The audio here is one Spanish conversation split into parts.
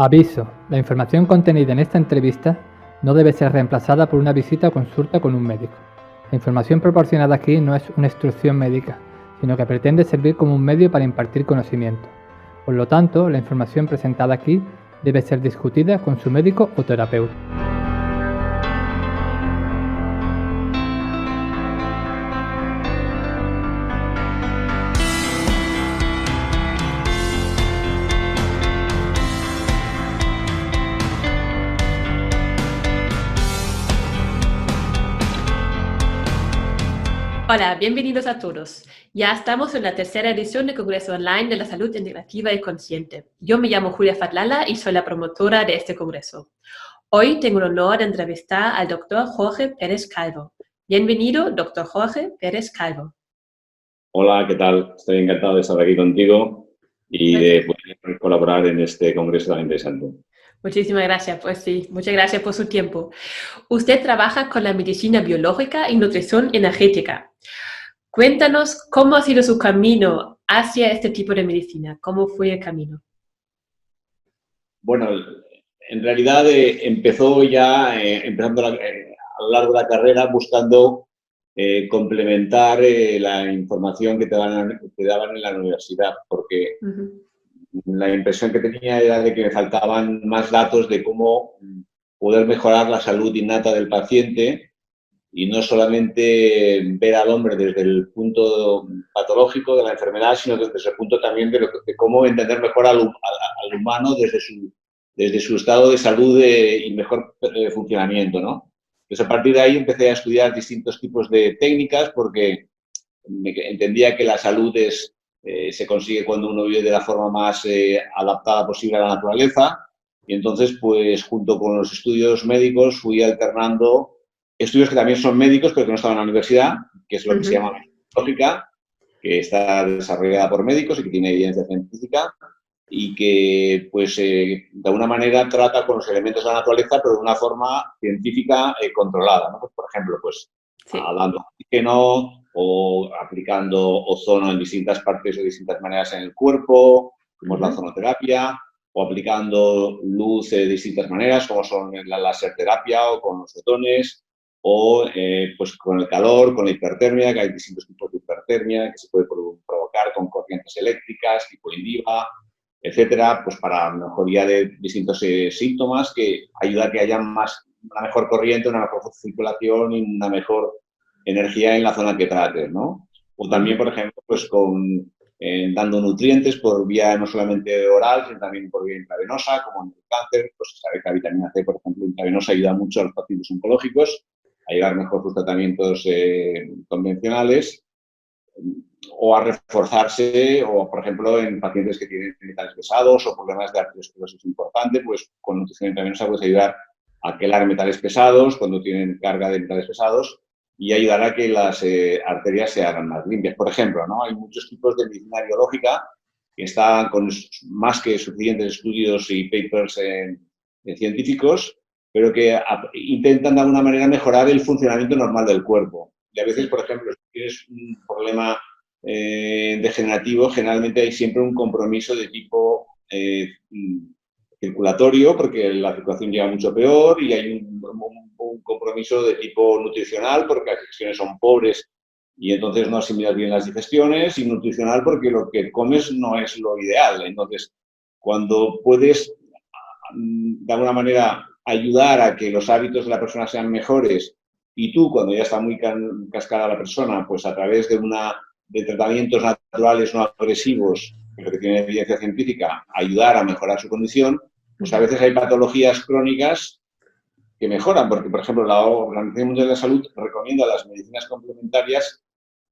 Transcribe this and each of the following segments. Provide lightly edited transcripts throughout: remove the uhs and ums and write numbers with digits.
Aviso: la información contenida en esta entrevista no debe ser reemplazada por una visita o consulta con un médico. La información proporcionada aquí no es una instrucción médica, sino que pretende servir como un medio para impartir conocimiento. Por lo tanto, la información presentada aquí debe ser discutida con su médico o terapeuta. Hola, bienvenidos a todos. Ya estamos en la tercera edición del Congreso Online de la Salud Integrativa y Consciente. Yo me llamo Julia Fatlala y soy la promotora de este congreso. Hoy tengo el honor de entrevistar al Dr. Jorge Pérez Calvo. Bienvenido, Dr. Jorge Pérez Calvo. Hola, ¿qué tal? Estoy encantado de estar aquí contigo y de poder colaborar en este congreso tan interesante. Muchísimas gracias, pues sí, muchas gracias por su tiempo. Usted trabaja con la medicina biológica y nutrición energética. Cuéntanos cómo ha sido su camino hacia este tipo de medicina. ¿Cómo fue el camino? Bueno, en realidad empezó ya, empezando a lo largo de la carrera, buscando complementar la información que te daban en la universidad, porque la impresión que tenía era de que me faltaban más datos de cómo poder mejorar la salud innata del paciente y no solamente ver al hombre desde el punto patológico de la enfermedad, sino desde el punto también de cómo entender mejor al humano desde su estado de salud y mejor funcionamiento, ¿no? Entonces, a partir de ahí empecé a estudiar distintos tipos de técnicas porque entendía que la salud se consigue cuando uno vive de la forma más adaptada posible a la naturaleza. Y entonces, pues, junto con los estudios médicos, fui alternando estudios que también son médicos, pero que no estaban en la universidad, que es lo que se llama lógica, que está desarrollada por médicos y que tiene evidencia científica y que, pues, de alguna manera trata con los elementos de la naturaleza, pero de una forma científica controlada, ¿no? Pues, por ejemplo, pues, dando oxígeno o aplicando ozono en distintas partes o distintas maneras en el cuerpo, como es la ozonoterapia, o aplicando luz de distintas maneras, como son la láser terapia o con los fotones, o pues con el calor, con la hipertermia, que hay distintos tipos de hipertermia que se puede provocar con corrientes eléctricas, tipo INVIVA, etcétera, pues para mejoría de distintos síntomas que ayuda a que haya una mejor corriente, una mejor circulación y una mejor energía en la zona que trates, ¿no? O también, por ejemplo, pues dando nutrientes por vía no solamente oral, sino también por vía intravenosa, como en el cáncer, pues se sabe que la vitamina C, por ejemplo, intravenosa ayuda mucho a los pacientes oncológicos a llevar mejor sus tratamientos convencionales o a reforzarse, o por ejemplo en pacientes que tienen metales pesados o problemas de arteriosclerosis importante, pues con nutrición intravenosa puedes ayudar a quelar metales pesados cuando tienen carga de metales pesados y ayudar a que las arterias se hagan más limpias. Por ejemplo, ¿no? Hay muchos tipos de medicina biológica que están con más que suficientes estudios y papers científicos, pero que intentan de alguna manera mejorar el funcionamiento normal del cuerpo. Y a veces, por ejemplo, si tienes un problema degenerativo, generalmente hay siempre un compromiso de tipo circulatorio, porque la circulación llega mucho peor, y hay un compromiso de tipo nutricional, porque las digestiones son pobres y entonces no asimilas bien las digestiones, y nutricional porque lo que comes no es lo ideal. Entonces, cuando puedes, de alguna manera, ayudar a que los hábitos de la persona sean mejores, y tú, cuando ya está muy cascada la persona, pues a través de tratamientos naturales no agresivos, pero que tienen evidencia científica, ayudar a mejorar su condición, pues a veces hay patologías crónicas que mejoran, porque, por ejemplo, la Organización Mundial de la Salud recomienda las medicinas complementarias,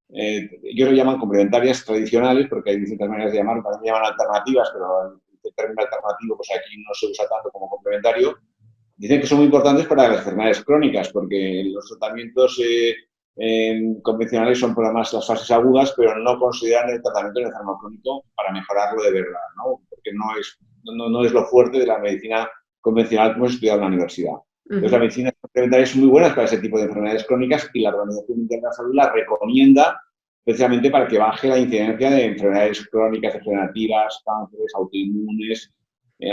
ellos lo llaman complementarias tradicionales, porque hay distintas maneras de llamarlo, también llaman alternativas, pero el término alternativo pues aquí no se usa tanto como complementario. Dicen que son muy importantes para las enfermedades crónicas, porque los tratamientos convencionales son para más las fases agudas, pero no consideran el tratamiento del enfermo crónico para mejorarlo de verdad, ¿no? Porque no es lo fuerte de la medicina convencional que hemos estudiado en la universidad. Entonces, las medicinas complementarias son muy buenas para ese tipo de enfermedades crónicas y la Organización Mundial de la Salud las recomienda precisamente para que baje la incidencia de enfermedades crónicas, degenerativas, cánceres, autoinmunes,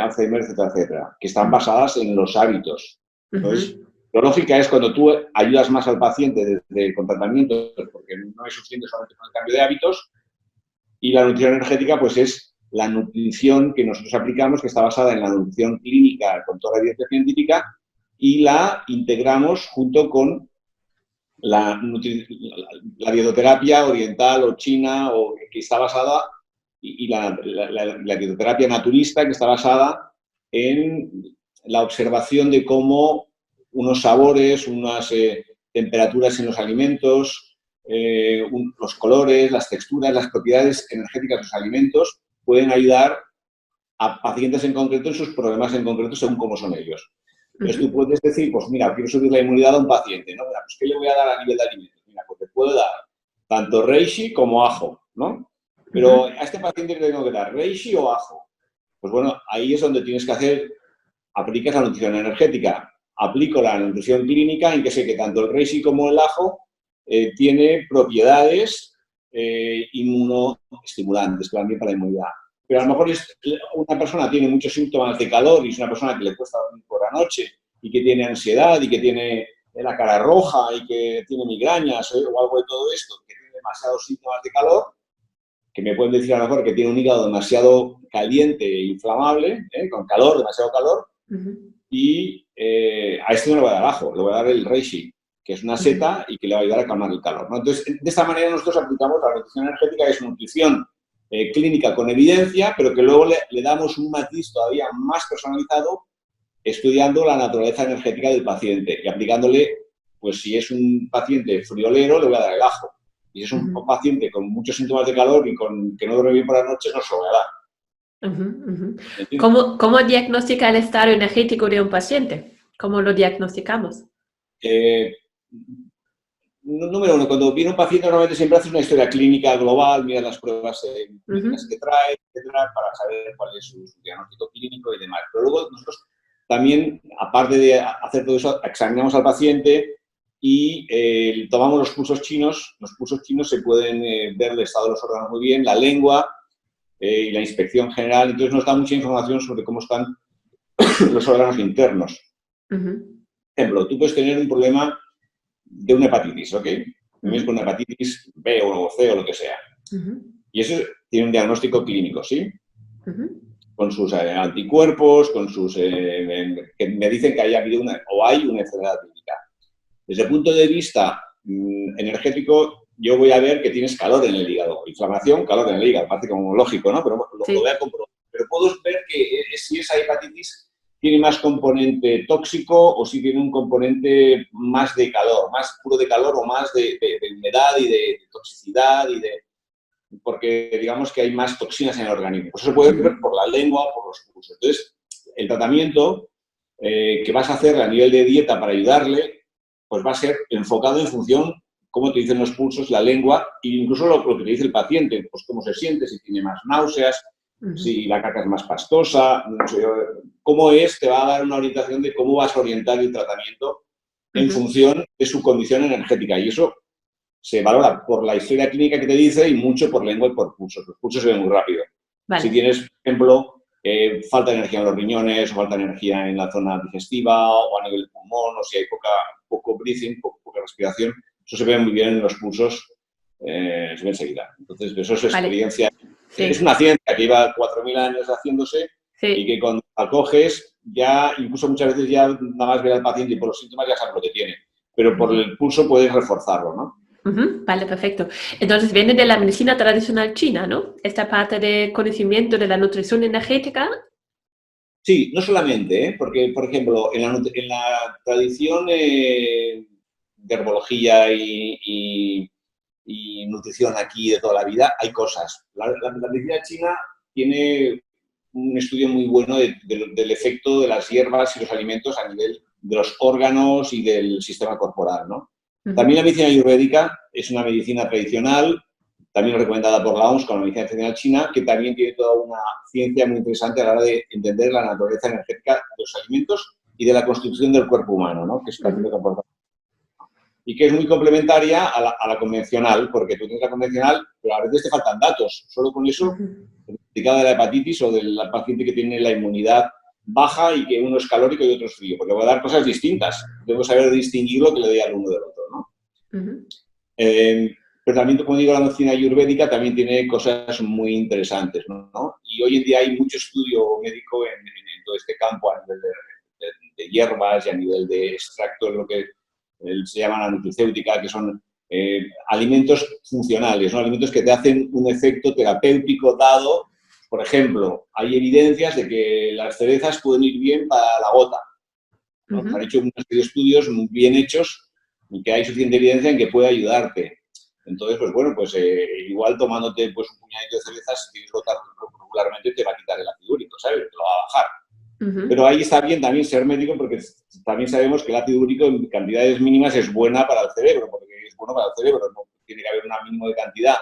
Alzheimer, etcétera, etcétera, que están basadas en los hábitos. Entonces, la lógica es cuando tú ayudas más al paciente con tratamientos, porque no es suficiente solamente con el cambio de hábitos, y la nutrición energética, pues es la nutrición que nosotros aplicamos, que está basada en la nutrición clínica con toda la evidencia científica, y la integramos junto con la dietoterapia oriental o china, o que está basada, y la dietoterapia naturista, que está basada en la observación de cómo unos sabores, unas temperaturas en los alimentos, los colores, las texturas, las propiedades energéticas de los alimentos pueden ayudar a pacientes en concreto en sus problemas en concreto según cómo son ellos. Entonces tú puedes decir, pues mira, quiero subir la inmunidad a un paciente, ¿no? Mira, pues ¿qué le voy a dar a nivel de alimentos? Mira, pues te puedo dar tanto reishi como ajo, ¿no? Pero a este paciente le tengo que dar reishi o ajo. Pues bueno, ahí es donde tienes que aplicas la nutrición energética. Aplico la nutrición clínica en que sé que tanto el reishi como el ajo tiene propiedades inmunoestimulantes, también para la inmunidad. Pero a lo mejor una persona tiene muchos síntomas de calor y es una persona que le cuesta dormir por la noche y que tiene ansiedad y que tiene la cara roja y que tiene migrañas o algo de todo esto, que tiene demasiados síntomas de calor, que me pueden decir a lo mejor que tiene un hígado demasiado caliente e inflamable, con calor, demasiado calor, y a este no le voy a dar ajo, le voy a dar el reishi, que es una seta y que le va a ayudar a calmar el calor, ¿no? Entonces, de esta manera nosotros aplicamos la nutrición energética, que es nutrición clínica con evidencia, pero que luego le damos un matiz todavía más personalizado estudiando la naturaleza energética del paciente y aplicándole, pues si es un paciente friolero, le voy a dar el ajo. Y si es un paciente con muchos síntomas de calor y que no duerme bien por la noche, no se lo voy a dar. ¿Cómo diagnostica el estado energético de un paciente? ¿Cómo lo diagnosticamos? Número uno, cuando viene un paciente normalmente siempre haces una historia clínica global, mira las pruebas clínicas que trae, etcétera, para saber cuál es su diagnóstico clínico y demás. Pero luego nosotros también, aparte de hacer todo eso, examinamos al paciente y tomamos los pulsos chinos. Los pulsos chinos se pueden ver el estado de los órganos muy bien, la lengua y la inspección general. Entonces nos da mucha información sobre cómo están los órganos internos. Por ejemplo, tú puedes tener un problema de una hepatitis, ¿ok? Es con una hepatitis B o C o lo que sea. Y eso tiene un diagnóstico clínico, ¿sí? Con sus anticuerpos, con sus... que me dicen que hay una enfermedad clínica. Desde el punto de vista energético, yo voy a ver que tienes calor en el hígado. Inflamación, calor en el hígado. Parece como lógico, ¿no? Pero lo voy a comprobar. Pero puedo ver que si esa hepatitis tiene más componente tóxico o si tiene un componente más de calor, más puro de calor o más de humedad y de toxicidad porque digamos que hay más toxinas en el organismo. Pues eso puede ver por la lengua o por los pulsos. Entonces, el tratamiento que vas a hacer a nivel de dieta para ayudarle, pues va a ser enfocado en función cómo te dicen los pulsos, la lengua e incluso lo que te dice el paciente, pues cómo se siente, si tiene más náuseas, si la caca es más pastosa, no sé, cómo te va a dar una orientación de cómo vas a orientar el tratamiento en función de su condición energética. Y eso se valora por la historia clínica que te dice y mucho por lengua y por pulsos. Los pulsos se ven muy rápido. Vale. Si tienes, por ejemplo, falta de energía en los riñones, o falta de energía en la zona digestiva o a nivel del pulmón, o si hay poco breathing, poca respiración, eso se ve muy bien en los pulsos, se ve enseguida. Entonces, eso es experiencia. Sí. Es una ciencia que lleva 4.000 años haciéndose y que cuando la coges, ya incluso muchas veces ya nada más ver al paciente y por los síntomas ya sabes lo que tiene. Pero por el pulso puedes reforzarlo, ¿no? Vale, perfecto. Entonces viene de la medicina tradicional china, ¿no? Esta parte de conocimiento de la nutrición energética. Sí, no solamente, porque, por ejemplo, en la tradición de herbología y nutrición aquí de toda la vida, hay cosas. La medicina china tiene un estudio muy bueno del efecto de las hierbas y los alimentos a nivel de los órganos y del sistema corporal, ¿no? También la medicina ayurvédica es una medicina tradicional, también recomendada por la OMS como la medicina tradicional china, que también tiene toda una ciencia muy interesante a la hora de entender la naturaleza energética de los alimentos y de la constitución del cuerpo humano, ¿no? Que es también lo que aporta. Y que es muy complementaria a la convencional, porque tú tienes la convencional, pero a veces te faltan datos. Solo con eso de la hepatitis o del paciente que tiene la inmunidad baja y que uno es calórico y otro es frío, porque va a dar cosas distintas. Debemos saber distinguir lo que le dé al uno del otro, ¿no? Pero también, como digo, la medicina ayurvédica también tiene cosas muy interesantes, ¿no? Y hoy en día hay mucho estudio médico en todo este campo a nivel de hierbas y a nivel de extractos, lo que se llama la nutricéutica, que son alimentos funcionales, ¿no? Alimentos que te hacen un efecto terapéutico dado. Por ejemplo, hay evidencias de que las cerezas pueden ir bien para la gota, ¿no? Han hecho una serie de estudios muy bien hechos y que hay suficiente evidencia en que puede ayudarte. Entonces, pues bueno, pues igual tomándote pues, un puñadito de cerezas, si tienes gota regularmente, te va a quitar el ácido úrico, ¿sabes? Te lo va a bajar. Pero ahí está bien también ser médico porque también sabemos que el ácido úrico en cantidades mínimas es buena para el cerebro, porque es bueno para el cerebro, no tiene que haber un mínimo de cantidad.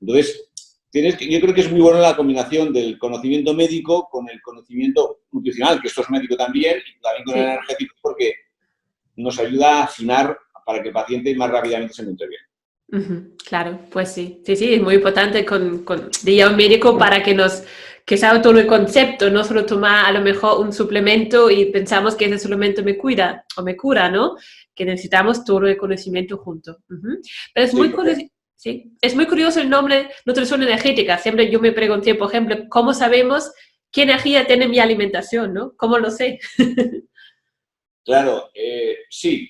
Entonces, yo creo que es muy buena la combinación del conocimiento médico con el conocimiento nutricional, que esto es médico también, y también con el energético, porque nos ayuda a afinar para que el paciente más rápidamente se encuentre bien. Claro, pues sí, es muy importante con ir a un médico para que sabe todo el concepto, no solo tomar a lo mejor un suplemento y pensamos que ese suplemento me cuida o me cura, ¿no? Que necesitamos todo el conocimiento junto. Pero es muy curioso. Sí, es muy curioso el nombre nutrición energética. Siempre yo me pregunté, por ejemplo, ¿cómo sabemos qué energía tiene mi alimentación, no? ¿Cómo lo sé? Claro, sí.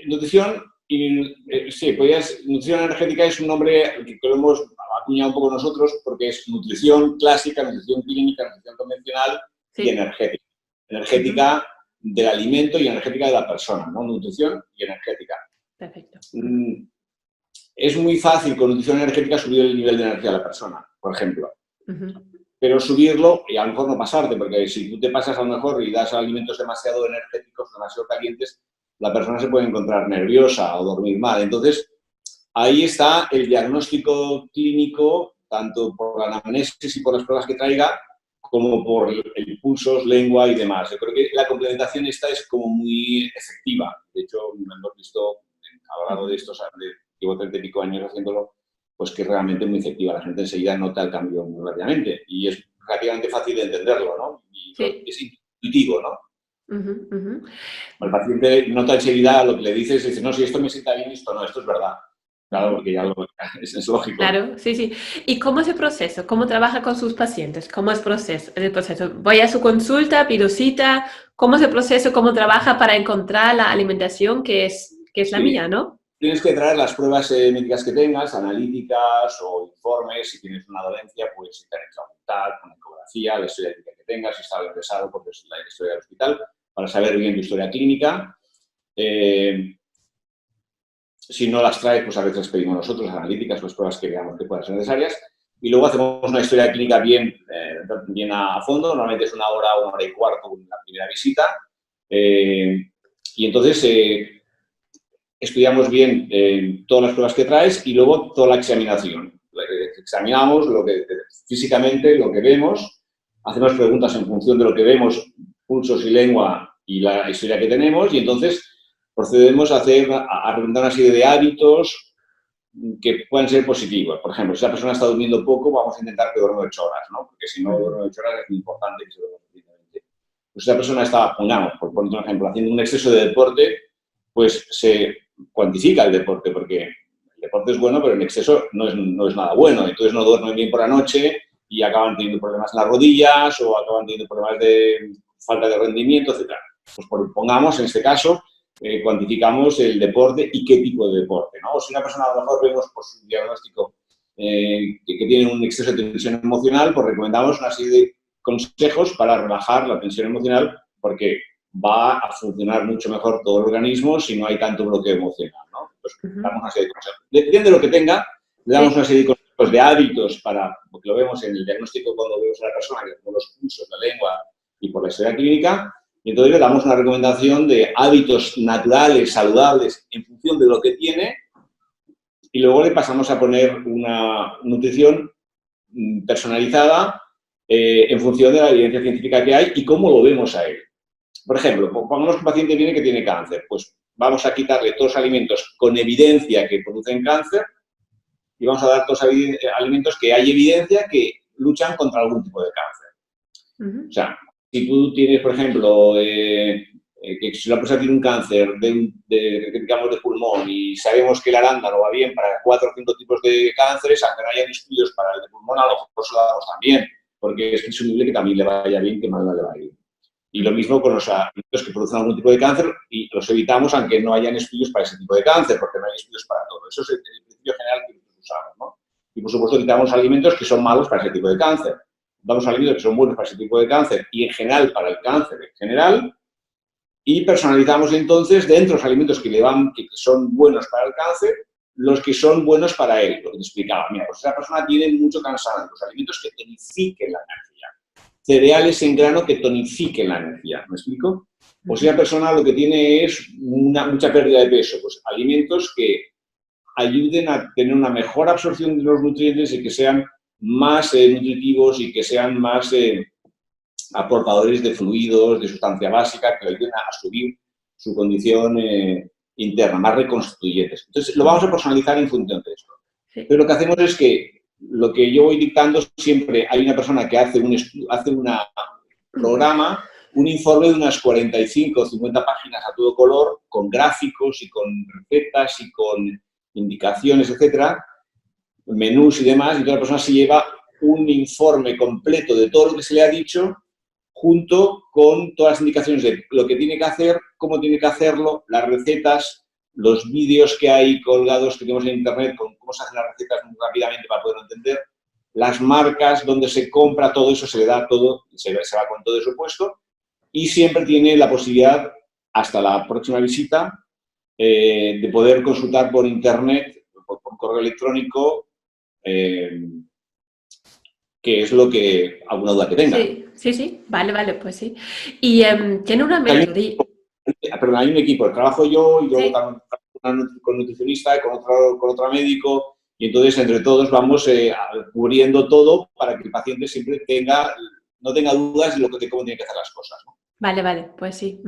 Nutrición, nutrición energética es un nombre que lo hemos acuñado un poco nosotros porque es nutrición clásica, nutrición clínica, nutrición convencional y energética. Energética del alimento y energética de la persona, ¿no? Nutrición y energética. Perfecto. Es muy fácil con nutrición energética subir el nivel de energía de la persona, por ejemplo. Pero subirlo y a lo mejor no pasarte, porque si tú te pasas a lo mejor y das alimentos demasiado energéticos, demasiado calientes, la persona se puede encontrar nerviosa o dormir mal. Entonces, ahí está el diagnóstico clínico, tanto por la anamnesis y por las pruebas que traiga, como por el pulsos, lengua y demás. Yo creo que la complementación esta es como muy efectiva. De hecho, hemos visto a lo largo de estos años, llevo 30 y pico años haciéndolo, pues que es realmente muy efectiva. La gente enseguida nota el cambio muy rápidamente y es relativamente fácil de entenderlo, ¿no? Y es intuitivo, ¿no? El paciente nota enseguida lo que le dices y dice, no, si esto me sienta bien, esto no, esto es verdad. Claro, porque ya es lógico. Claro, sí. ¿Y cómo es el proceso? ¿Cómo trabaja con sus pacientes? ¿Cómo es el proceso? Voy a su consulta, pido cita. ¿Cómo es el proceso? ¿Cómo trabaja para encontrar la alimentación que es la mía, no? Tienes que traer las pruebas médicas que tengas, analíticas o informes. Si tienes una dolencia, pues si tienes la con ecografía, la historia clínica que tengas, si estás ingresado, porque es la historia del hospital, para saber bien tu historia clínica. Si no las traes, pues a veces pedimos nosotros analíticas, las pruebas que veamos que puedan ser necesarias. Y luego hacemos una historia clínica bien a fondo. Normalmente es una hora y cuarto en la primera visita. Y entonces estudiamos bien todas las pruebas que traes y luego toda la examinación. Examinamos físicamente lo que vemos, hacemos preguntas en función de lo que vemos, pulsos y lengua y la historia que tenemos, y entonces procedemos a recomendar una serie de hábitos que pueden ser positivos. Por ejemplo, si la persona está durmiendo poco, vamos a intentar que duerma 8 horas, ¿no? Porque si no duerme 8 horas es muy importante que se duerma suficientemente. Pues si la persona está, pongamos, por poner un ejemplo, haciendo un exceso de deporte, pues se cuantifica el deporte, porque el deporte es bueno, pero en exceso no es nada bueno. Entonces no duermen bien por la noche y acaban teniendo problemas en las rodillas o acaban teniendo problemas de falta de rendimiento, etc. Pues pongamos, en este caso, cuantificamos el deporte y qué tipo de deporte, ¿no? O si una persona a lo mejor vemos por su diagnóstico que tiene un exceso de tensión emocional, pues recomendamos una serie de consejos para relajar la tensión emocional, porque va a funcionar mucho mejor todo el organismo si no hay tanto bloqueo emocional, ¿no? Entonces, damos una serie de consejos. Depende de lo que tenga, le damos una serie de consejos de hábitos porque lo vemos en el diagnóstico cuando vemos a la persona, que como los pulsos, la lengua y por la historia clínica, y entonces le damos una recomendación de hábitos naturales, saludables, en función de lo que tiene, y luego le pasamos a poner una nutrición personalizada en función de la evidencia científica que hay y cómo lo vemos a él. Por ejemplo, pongamos que un paciente viene que tiene cáncer, pues vamos a quitarle todos los alimentos con evidencia que producen cáncer y vamos a dar todos los alimentos que hay evidencia que luchan contra algún tipo de cáncer. O sea, si tú tienes, por ejemplo, que si una persona tiene un cáncer digamos, de pulmón y sabemos que el arándano va bien para 4 o 5 tipos de cánceres, aunque no hayan estudios para el de pulmón, a lo mejor se lo damos también, porque es presumible que también le vaya bien, que mal no le va a ir. Y lo mismo con los alimentos que producen algún tipo de cáncer y los evitamos aunque no hayan estudios para ese tipo de cáncer, porque no hay estudios para todo. Eso es el principio general que nosotros usamos, ¿no? Y, por supuesto, evitamos alimentos que son malos para ese tipo de cáncer. Damos alimentos que son buenos para ese tipo de cáncer y, en general, para el cáncer en general. Y personalizamos, entonces, dentro de los alimentos que son buenos para el cáncer, los que son buenos para él. Lo que te explicaba. Mira, pues esa persona tiene mucho cansancio. Los alimentos que tonifiquen la energía. Cereales en grano que tonifiquen la energía. ¿Me explico? O si la persona lo que tiene es mucha pérdida de peso, pues alimentos que ayuden a tener una mejor absorción de los nutrientes y que sean más nutritivos y que sean más aportadores de fluidos, de sustancia básica, que le ayuden a subir su condición interna, más reconstituyentes. Entonces, lo vamos a personalizar en función de esto. Sí. Pero lo que hacemos es que lo que yo voy dictando, siempre hay una persona que hace un programa, un informe de unas 45 o 50 páginas a todo color, con gráficos y con recetas y con indicaciones, etcétera, menús y demás, y toda la persona se lleva un informe completo de todo lo que se le ha dicho, junto con todas las indicaciones de lo que tiene que hacer, cómo tiene que hacerlo, las recetas, los vídeos que hay colgados que tenemos en internet con cómo se hacen las recetas muy rápidamente para poderlo entender, las marcas, donde se compra, todo eso se le da todo, se va con todo eso puesto, y siempre tiene la posibilidad, hasta la próxima visita, de poder consultar por internet, por correo electrónico, que es lo que, alguna duda que tenga. Sí, vale, pues sí. Y tiene una mentoría. Hay un equipo, trabajo yo y luego también con nutricionista, con otro médico, y entonces entre todos vamos cubriendo todo para que el paciente siempre no tenga dudas de cómo tiene que hacer las cosas, ¿no? Vale, pues sí.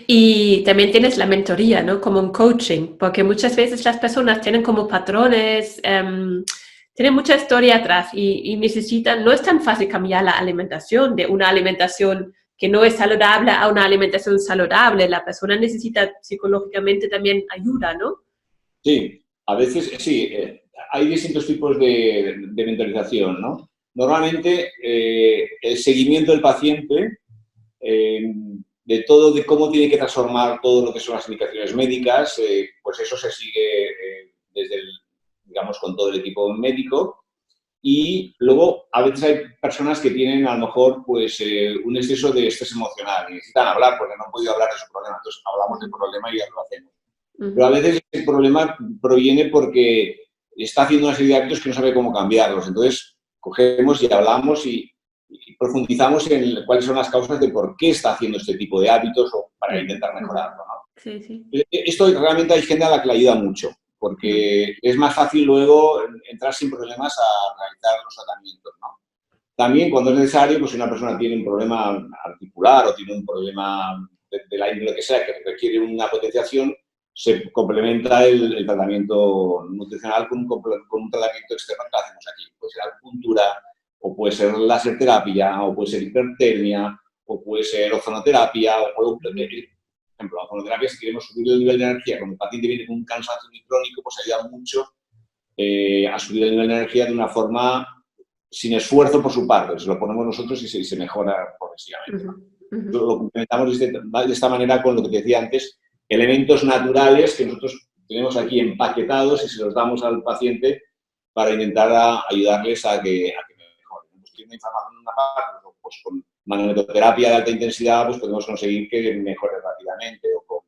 Y también tienes la mentoría, ¿no? Como un coaching, porque muchas veces las personas tienen como patrones, tienen mucha historia atrás y necesitan, no es tan fácil cambiar la alimentación de una alimentación que no es saludable a una alimentación saludable. La persona necesita psicológicamente también ayuda, ¿no? Sí, a veces sí, hay distintos tipos de mentorización, ¿no? Normalmente el seguimiento del paciente, de cómo tiene que transformar todo lo que son las indicaciones médicas, pues eso se sigue digamos, con todo el equipo médico. Y luego, a veces hay personas que tienen, a lo mejor, pues un exceso de estrés emocional y necesitan hablar porque no han podido hablar de su problema. Entonces, hablamos del problema y ya lo hacemos. Pero a veces el problema proviene porque está haciendo una serie de hábitos que no sabe cómo cambiarlos. Entonces, cogemos y hablamos y profundizamos en cuáles son las causas de por qué está haciendo este tipo de hábitos o para intentar mejorarlo, ¿no? Sí. Esto realmente hay gente a la que le ayuda mucho, porque es más fácil luego entrar sin problemas a realizar los tratamientos, ¿no? También, cuando es necesario, pues si una persona tiene un problema articular o tiene un problema de la índole que sea que requiere una potenciación, se complementa el tratamiento nutricional con un tratamiento externo que hacemos aquí. Puede ser acupuntura, o puede ser láser terapia, o puede ser hipertermia, o puede ser ozonoterapia, por ejemplo, la ozonoterapia, si queremos subir el nivel de energía, cuando el paciente viene con un cansancio muy crónico, pues ayuda mucho a subir el nivel de energía de una forma sin esfuerzo por su parte. Se lo ponemos nosotros y se mejora progresivamente. Lo complementamos de esta manera con lo que te decía antes, elementos naturales que nosotros tenemos aquí empaquetados y se los damos al paciente para intentar ayudarles a que mejoren. Pues tiene inflamación en una parte, pues con magnetoterapia de alta intensidad pues podemos conseguir que mejore rápidamente, o con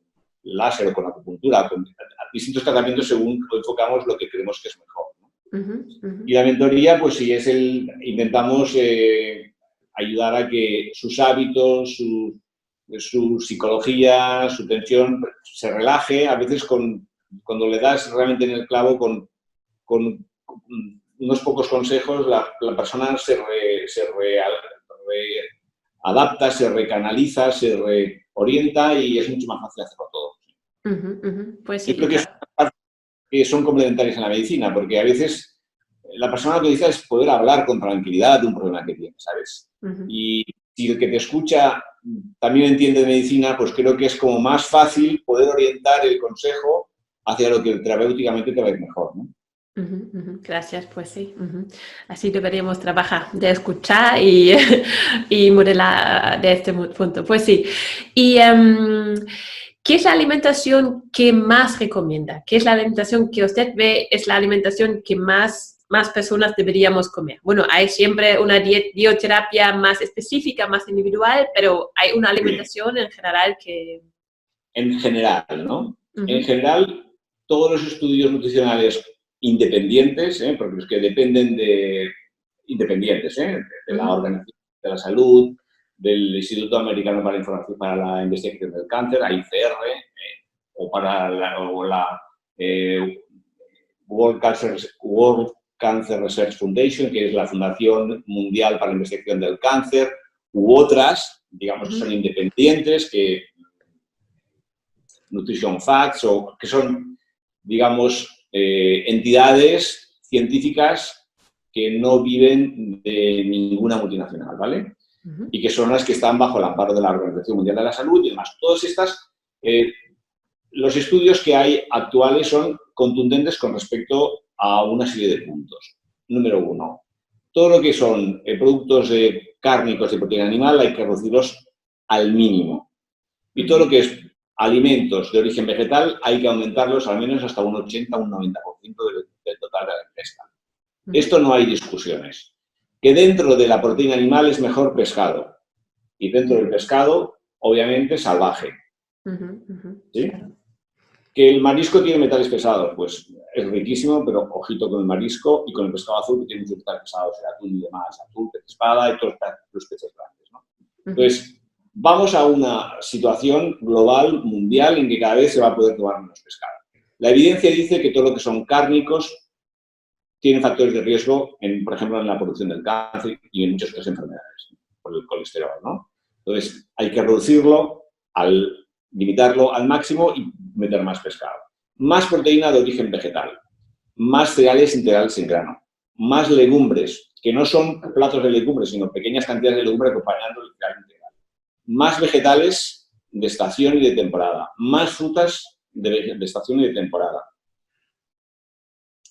láser o con acupuntura, con distintos tratamientos según enfocamos lo que creemos que es mejor, ¿no? Y la mentoría, pues sí, intentamos ayudar a que sus hábitos, su psicología, su tensión se relaje. A veces cuando le das realmente en el clavo con unos pocos consejos, la persona se adapta, se recanaliza, se reorienta y es mucho más fácil hacerlo todo. Pues sí, yo creo que son complementarias en la medicina, porque a veces la persona lo que necesita es poder hablar con tranquilidad de un problema que tiene, ¿sabes? Ujú. Y si el que te escucha también entiende de medicina, pues creo que es como más fácil poder orientar el consejo hacia lo que terapéuticamente te va a ir mejor, ¿no? Ujú, ujú. Gracias, pues sí. Ujú. Así deberíamos trabajar, de escuchar y, y modelar de este punto. Pues sí. Y ¿qué es la alimentación que más recomienda? ¿Qué es la alimentación que usted ve es la alimentación que más personas deberíamos comer? Bueno, hay siempre una dieterapia más específica, más individual, pero hay una alimentación en general que... En general, ¿no? En Ujú, general, todos los estudios nutricionales independientes, porque los que dependen de independientes, de la ujú, Organización de la Salud, del Instituto Americano para la Información para la Investigación del Cáncer, ICR, o para la World Cancer Research Foundation, que es la Fundación Mundial para la Investigación del Cáncer, u otras, digamos, que son ujú, independientes, que Nutrition Facts, o que son, digamos, entidades científicas que no viven de ninguna multinacional, ¿vale? ujú, Y que son las que están bajo el amparo de la Organización Mundial de la Salud y demás. Todas estas, los estudios que hay actuales son contundentes con respecto a una serie de puntos. Número uno, todo lo que son productos cárnicos de proteína animal hay que reducirlos al mínimo. Y todo ujú, lo que es alimentos de origen vegetal hay que aumentarlos al menos hasta un 80 o un 90% del total de la ingesta. ujú, Esto no hay discusiones. Que dentro de la proteína animal es mejor pescado. Y dentro del pescado, obviamente, salvaje. ujú, ujú. ¿Sí? Claro. Que el marisco tiene metales pesados, pues es riquísimo, pero ojito con el marisco y con el pescado azul, que tiene muchos metales pesados, el atún y demás, atún, pez espada y todos los peces grandes, ¿no? Ujú, Entonces, vamos a una situación global, mundial, en que cada vez se va a poder tomar menos pescado. La evidencia dice que todo lo que son cárnicos tienen factores de riesgo, por ejemplo, en la producción del cáncer y en muchas otras enfermedades, por el colesterol, ¿no? Entonces, hay que reducirlo, limitarlo al máximo y meter más pescado. Más proteína de origen vegetal, más cereales integrales en grano, más legumbres, que no son platos de legumbres, sino pequeñas cantidades de legumbres acompañando el cereal integral. Más vegetales de estación y de temporada, más frutas de estación y de temporada.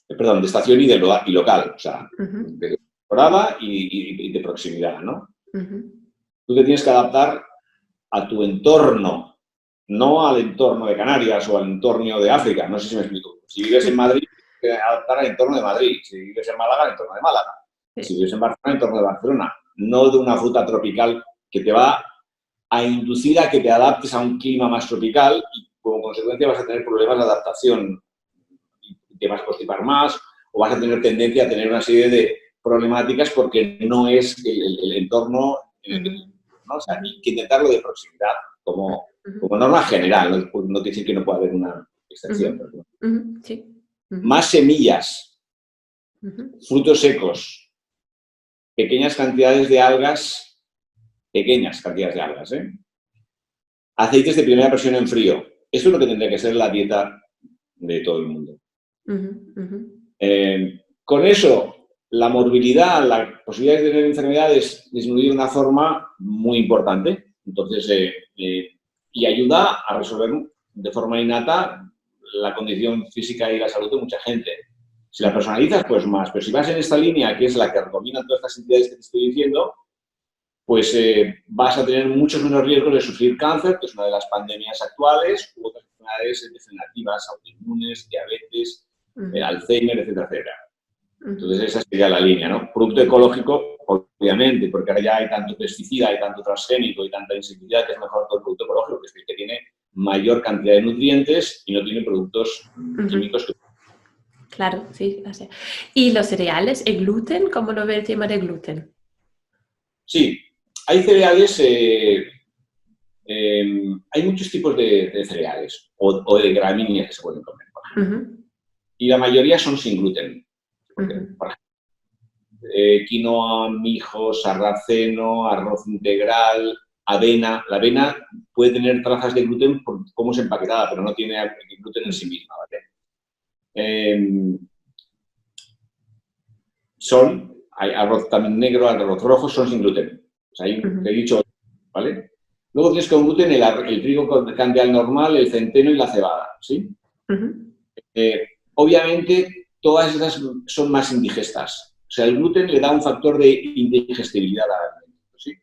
Perdón, de estación y local, o sea, ujú, de temporada y de proximidad, ¿no? ujú. Tú te tienes que adaptar a tu entorno, no al entorno de Canarias o al entorno de África, no sé si me explico. Si vives en Madrid, tienes que adaptar al entorno de Madrid. Si vives en Málaga, al entorno de Málaga. Si Sí. vives en Barcelona, al entorno de Barcelona. No de una fruta tropical que te va a inducir a que te adaptes a un clima más tropical y como consecuencia vas a tener problemas de adaptación y te vas a constipar más o vas a tener tendencia a tener una serie de problemáticas porque no es el entorno en el que Ujú, tú, ¿no? O sea, ujú, hay que intentarlo de proximidad ujú, como norma general, no quiere decir que no pueda haber una ujú, excepción. Pero ujú. Sí. Ujú, más semillas, ujú, frutos secos, pequeñas cantidades de algas, aceites de primera presión en frío. Eso es lo que tendría que ser la dieta de todo el mundo. ujú, ujú, Con eso, la morbilidad, la posibilidad de tener enfermedades disminuye de una forma muy importante. Entonces, y ayuda a resolver de forma innata la condición física y la salud de mucha gente. Si la ujú, personalizas, pues más. Pero si vas en esta línea, que es la que recomiendan todas estas entidades que te estoy diciendo, pues vas a tener muchos menos riesgos de sufrir cáncer, que es una de las pandemias actuales, u otras enfermedades degenerativas, autoinmunes, diabetes, ujú, Alzheimer, etcétera, etcétera. ujú, Entonces esa sería la línea, ¿no? Producto ecológico, obviamente, porque ahora ya hay tanto pesticida, hay tanto transgénico y tanta insecticida que es mejor todo el producto ecológico, que es el que tiene mayor cantidad de nutrientes y no tiene productos ujú. químicos. Claro, sí, así. ¿Y los cereales, el gluten? ¿Cómo lo ve el tema del gluten? Sí, hay cereales, hay muchos tipos de cereales o de gramíneas que se pueden comer, por ejemplo. Ujú, Y la mayoría son sin gluten. Porque, ujú, por ejemplo, quinoa, mijo, sarraceno, arroz integral, avena. La avena puede tener trazas de gluten por cómo es empaquetada, pero no tiene gluten en sí misma, ¿vale? hay arroz también negro, arroz rojo, son sin gluten. O sea, ahí te he dicho, ¿vale? Luego tienes con gluten el trigo cambial normal, el centeno y la cebada, ¿sí? Obviamente, todas esas son más indigestas. O sea, el gluten le da un factor de indigestibilidad al alimento, ¿sí?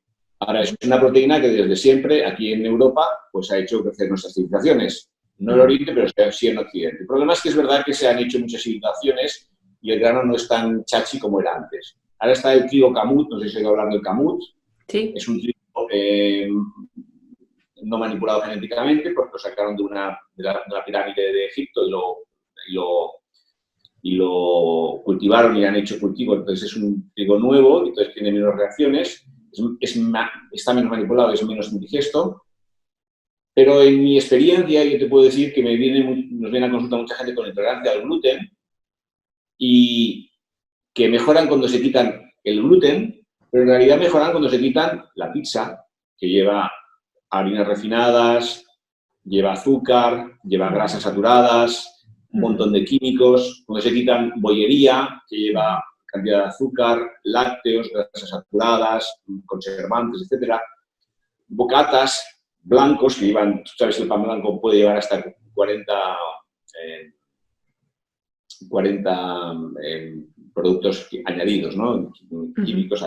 Ahora, es una proteína que desde siempre, aquí en Europa, pues ha hecho crecer nuestras civilizaciones. No en Oriente, pero sí en Occidente. El problema es que es verdad que se han hecho muchas civilizaciones y el grano no es tan chachi como era antes. Ahora está el trigo camut, no sé si he oído hablar del camut. Sí. Es un trigo no manipulado genéticamente, porque lo sacaron de la pirámide de Egipto y lo cultivaron y han hecho cultivo. Entonces es un trigo nuevo, entonces tiene menos reacciones, está menos manipulado, es menos indigesto. Pero en mi experiencia, yo te puedo decir que nos viene a consulta mucha gente con intolerancia al gluten y que mejoran cuando se quitan el gluten, pero en realidad mejoran cuando se quitan la pizza, que lleva harinas refinadas, lleva azúcar, lleva grasas saturadas, un montón de químicos, cuando se quitan bollería, que lleva cantidad de azúcar, lácteos, grasas saturadas, conservantes, etcétera, bocatas blancos que llevan, tú sabes que el pan blanco puede llevar hasta 40 productos añadidos, ¿no? Químicos,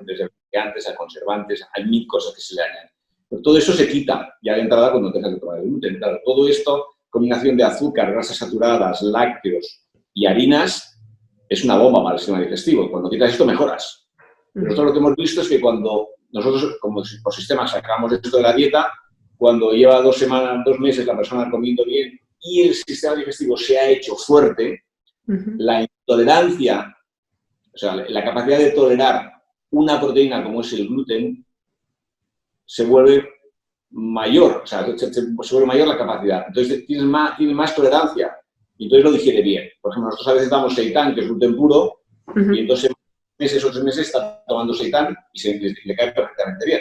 desde antes a conservantes, hay 1000 cosas que se le añaden. Pero todo eso se quita ya de entrada cuando dejas de tomar el gluten. Claro, todo esto, combinación de azúcar, grasas saturadas, lácteos y harinas, es una bomba para el sistema digestivo. Cuando quitas esto, mejoras. Pero nosotros lo que hemos visto es que cuando nosotros, como por sistema, sacamos esto de la dieta, cuando lleva 2 semanas, 2 meses la persona comiendo bien y el sistema digestivo se ha hecho fuerte, la intolerancia, o sea, la capacidad de tolerar una proteína como es el gluten, se vuelve mayor, o sea, se vuelve mayor la capacidad. Entonces, tiene más tolerancia y entonces lo digiere bien. Por ejemplo, nosotros a veces damos seitán, que es gluten puro, y en 2 meses o 3 meses está tomando seitán y le cae perfectamente bien.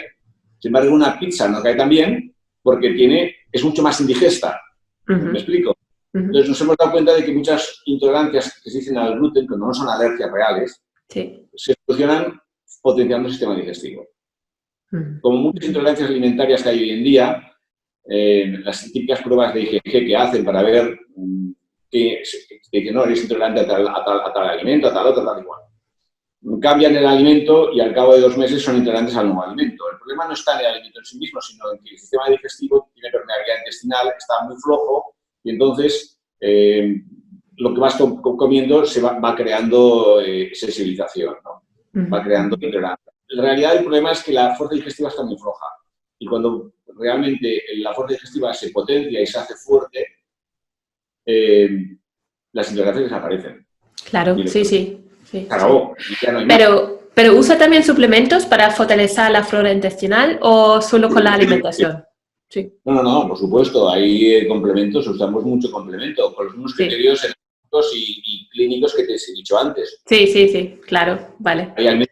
Sin embargo, una pizza no cae tan bien porque es mucho más indigesta. ¿Me explico? Entonces, nos hemos dado cuenta de que muchas intolerancias que se dicen al gluten, cuando no son alergias reales, se solucionan potenciando el sistema digestivo. Como muchas intolerancias alimentarias que hay hoy en día, las típicas pruebas de IgG que hacen para ver que no eres intolerante a tal alimento, a tal otro, tal igual. Cambian el alimento y al cabo de 2 meses son intolerantes al nuevo alimento. El problema no está en el alimento en sí mismo, sino en que el sistema digestivo tiene permeabilidad intestinal, está muy flojo y entonces lo que vas comiendo se va creando sensibilización, ¿no? Va creando intolerancia. En realidad el problema es que la fuerza digestiva está muy floja y cuando realmente la fuerza digestiva se potencia y se hace fuerte, las intolerancias desaparecen. Claro, sí. Acabó, ya no hay pero ¿usa también suplementos para fortalecer la flora intestinal o solo con la alimentación? Sí. No, por supuesto, hay complementos, usamos mucho complemento, con los mismos criterios y clínicos que te he dicho antes. Sí, claro, vale. Hay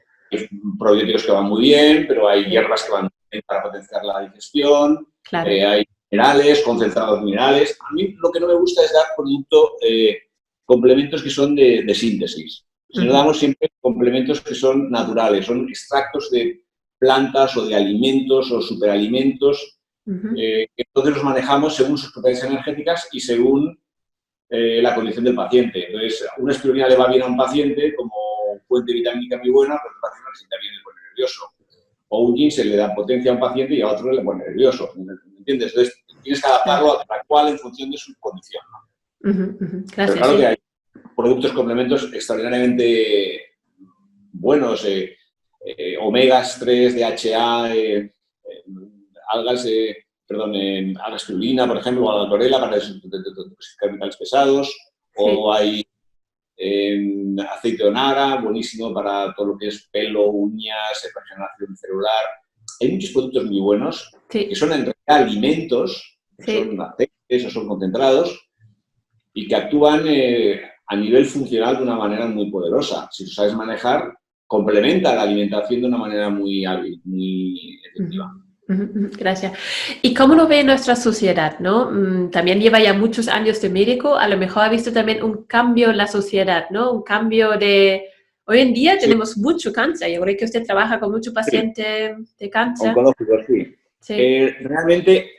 probióticos que van muy bien, pero hay hierbas que van muy bien para potenciar la digestión, claro. Hay minerales, concentrados minerales. A mí lo que no me gusta es dar complementos que son de síntesis. Si no damos siempre complementos que son naturales, son extractos de plantas o de alimentos o superalimentos, que entonces los manejamos según sus propiedades energéticas y según la condición del paciente. Entonces, una espirulina le va bien a un paciente como fuente vitamínica muy buena, pero el paciente no se sienta bien y le pone nervioso. O un ginseng le da potencia a un paciente y a otro le pone nervioso. ¿Me entiendes? Entonces, tienes que adaptarlo a cada cual en función de su condición, ¿no? Gracias, pero claro que hay productos complementos extraordinariamente buenos, omegas 3, DHA, algas espirulina, por ejemplo, o alga clorela para desintoxicar metales pesados, o hay aceite de onara, buenísimo para todo lo que es pelo, uñas, regeneración celular. Hay muchos productos muy buenos que son en realidad alimentos, son aceites o son concentrados y que actúan a nivel funcional de una manera muy poderosa. Si lo sabes manejar, complementa la alimentación de una manera muy hábil, muy efectiva. Gracias. ¿Y cómo lo ve nuestra sociedad, no? También lleva ya muchos años de médico, a lo mejor ha visto también un cambio en la sociedad, ¿no? Un cambio de Hoy en día Sí. tenemos mucho cáncer. Yo creo que usted trabaja con muchos pacientes de cáncer. Oncológicos, sí. Sí. Realmente,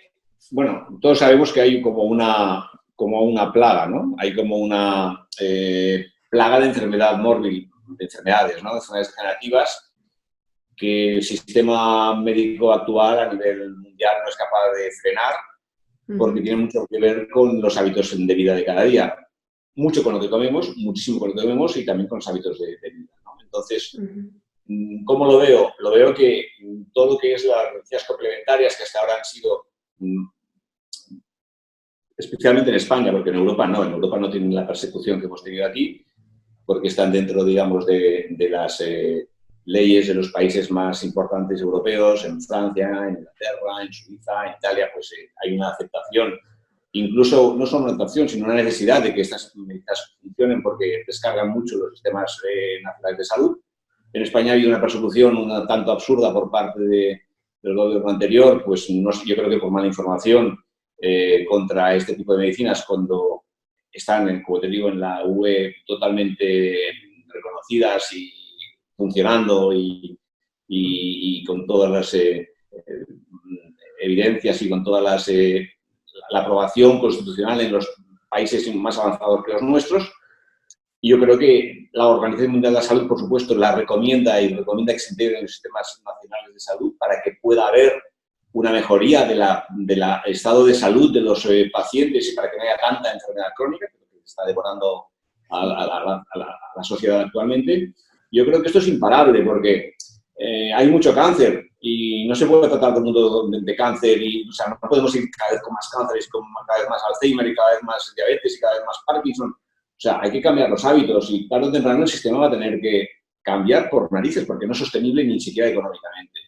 bueno, todos sabemos que hay como una plaga, ¿no? Hay como una plaga de enfermedad mórbil, de enfermedades, ¿no? De enfermedades degenerativas que el sistema médico actual a nivel mundial no es capaz de frenar porque tiene mucho que ver con los hábitos de vida de cada día. Mucho con lo que comemos, muchísimo con lo que comemos y también con los hábitos de vida, ¿no? Entonces, ¿cómo lo veo? Lo veo que todo lo que es las medicinas complementarias que hasta ahora han sido, especialmente en España, porque en Europa no tienen la persecución que hemos tenido aquí, porque están dentro, digamos, de las leyes de los países más importantes europeos, en Francia, en Inglaterra, en Suiza, en Italia, pues hay una aceptación, incluso no solo una aceptación, sino una necesidad de que estas medicinas funcionen porque descargan mucho los sistemas nacionales de salud. En España ha habido una persecución un tanto absurda por parte del gobierno anterior, pues no, yo creo que por mala información contra este tipo de medicinas cuando están, como te digo, en la UE totalmente reconocidas y funcionando y con todas las evidencias y con todas las la aprobación constitucional en los países más avanzados que los nuestros. Y yo creo que la Organización Mundial de la Salud, por supuesto, la recomienda y recomienda que se integren los sistemas nacionales de salud para que pueda haber una mejoría del estado de salud de los pacientes y para que no haya tanta enfermedad crónica, que está devorando a la sociedad actualmente. Yo creo que esto es imparable porque hay mucho cáncer y no se puede tratar todo el mundo de cáncer y, o sea, no podemos ir cada vez con más cánceres, con cada vez más Alzheimer y cada vez más diabetes y cada vez más Parkinson. O sea, hay que cambiar los hábitos y tarde o temprano el sistema va a tener que cambiar por narices porque no es sostenible ni siquiera económicamente.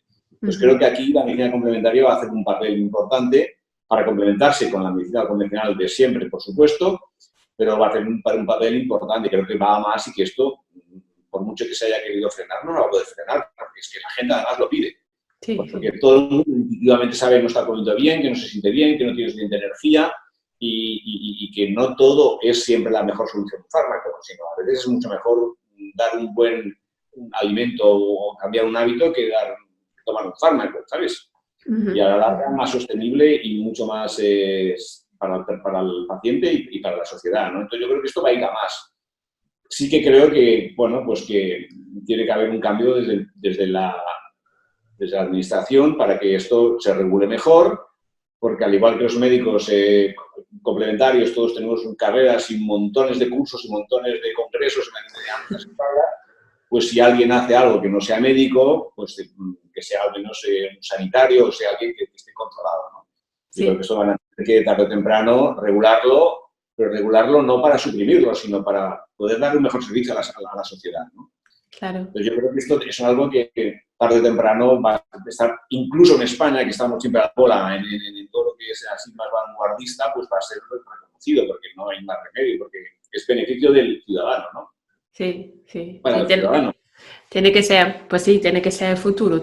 Pues creo que aquí la medicina complementaria va a hacer un papel importante para complementarse con la medicina convencional de siempre, por supuesto, pero va a hacer un papel importante. Creo que va a más y que esto, por mucho que se haya querido frenar, no lo va a poder frenar porque es que la gente además lo pide. Sí, porque todo el mundo intuitivamente sabe que no está comiendo bien, que no se siente bien, que no tiene suficiente energía y que no todo es siempre la mejor solución de fármaco, sino a veces es mucho mejor dar un buen alimento o cambiar un hábito que tomar un fármaco, ¿sabes? Y a la larga más sostenible y mucho más para el paciente y para la sociedad, ¿no? Entonces yo creo que esto va a ir a más. Sí que creo que, bueno, pues que tiene que haber un cambio desde la administración para que esto se regule mejor, porque al igual que los médicos complementarios, todos tenemos carreras y montones de cursos y montones de congresos pues si alguien hace algo que no sea médico, pues que sea al menos un sanitario o sea alguien que esté controlado, ¿no? Sí. Yo creo que eso van a tener que tarde o temprano regularlo, pero regularlo no para suprimirlo, sino para poder dar un mejor servicio a la sociedad, ¿no? Claro. Entonces yo creo que esto es algo que tarde o temprano va a estar, incluso en España, que estamos siempre a la cola en todo lo que es así más vanguardista, pues va a ser reconocido, porque no hay más remedio, porque es beneficio del ciudadano, ¿no? Sí, sí. Para el ciudadano. Tiene que ser, pues sí, tiene que ser el futuro.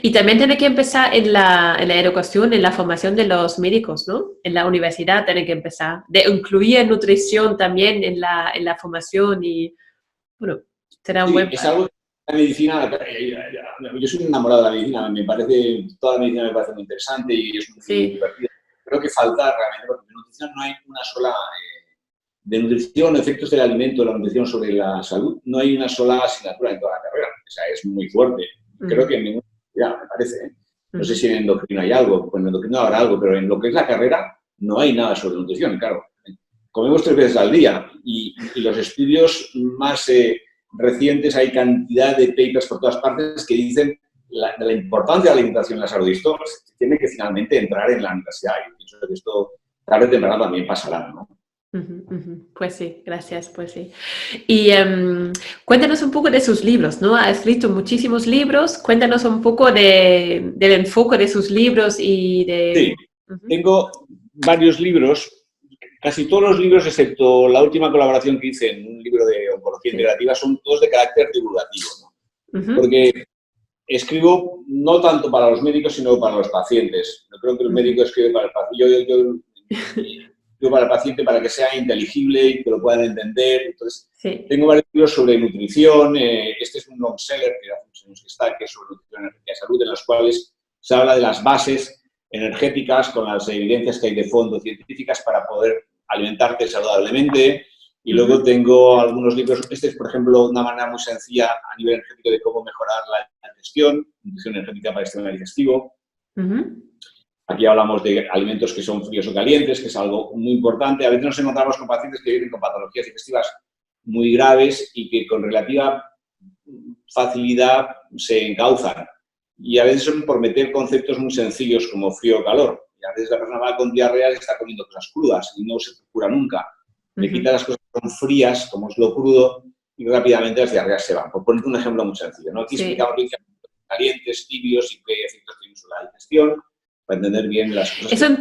Y también tiene que empezar en la educación, en la formación de los médicos, ¿no? En la universidad tiene que empezar. De incluir nutrición también en la formación y, bueno, será un buen... Es algo que la medicina, yo soy enamorado de la medicina, toda la medicina me parece muy interesante y es muy divertida. Creo que falta realmente, porque en nutrición no hay una sola... de nutrición, efectos del alimento, la nutrición sobre la salud, no hay una sola asignatura en toda la carrera. O sea, es muy fuerte. Creo que en ninguna universidad, me parece. ¿Eh? No sé si en endocrino hay algo, pues en endocrino habrá algo, pero en lo que es la carrera no hay nada sobre nutrición, claro. Comemos 3 veces al día y los estudios más recientes, hay cantidad de papers por todas partes que dicen de la importancia de la alimentación en la salud. Y esto tiene que finalmente entrar en la universidad. Y pienso que esto tarde o temprano también pasará, ¿no? Pues sí, gracias, pues sí. Y cuéntanos un poco de sus libros, ¿no? Ha escrito muchísimos libros, cuéntanos un poco del enfoque de sus libros y de... Sí, tengo varios libros, casi todos los libros, excepto la última colaboración que hice en un libro de oncología integrativa, son todos de carácter divulgativo, ¿no? Porque escribo no tanto para los médicos, sino para los pacientes. No creo que el médico escribe para el paciente. para el paciente para que sea inteligible y que lo puedan entender. Entonces, Sí. tengo varios libros sobre nutrición. Este es un long seller que hace muchos años que está, que es sobre nutrición, energía y salud, en los cuales se habla de las bases energéticas con las evidencias que hay de fondo científicas para poder alimentarte saludablemente. Y luego tengo algunos libros. Este es, por ejemplo, una manera muy sencilla a nivel energético de cómo mejorar la digestión, nutrición energética para el sistema digestivo. Aquí hablamos de alimentos que son fríos o calientes, que es algo muy importante. A veces nos encontramos con pacientes que viven con patologías digestivas muy graves y que con relativa facilidad se encauzan. Y a veces son por meter conceptos muy sencillos como frío o calor. Y a veces la persona va con diarrea y está comiendo cosas crudas y no se cura nunca. Le quita las cosas que son frías, como es lo crudo, y rápidamente las diarreas se van. Por ponerte un ejemplo muy sencillo, ¿no? Aquí explicamos bien calientes, tibios y qué efectos tienen sobre la digestión, para entender bien las cosas. Es un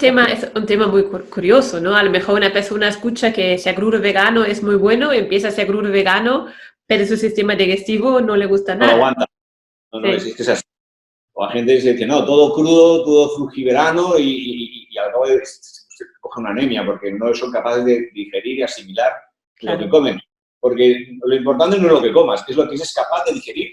tema muy curioso, ¿no? A lo mejor una persona escucha que ser crudo vegano es muy bueno, empieza a ser crudo vegano, pero su sistema digestivo no le gusta nada. No lo aguanta. No, es que es así. O la gente dice que no, todo crudo, todo frugiverano y al cabo de coge una anemia porque no son capaces de digerir y asimilar lo que comen. Porque lo importante no es lo que comas, es lo que eres capaz de digerir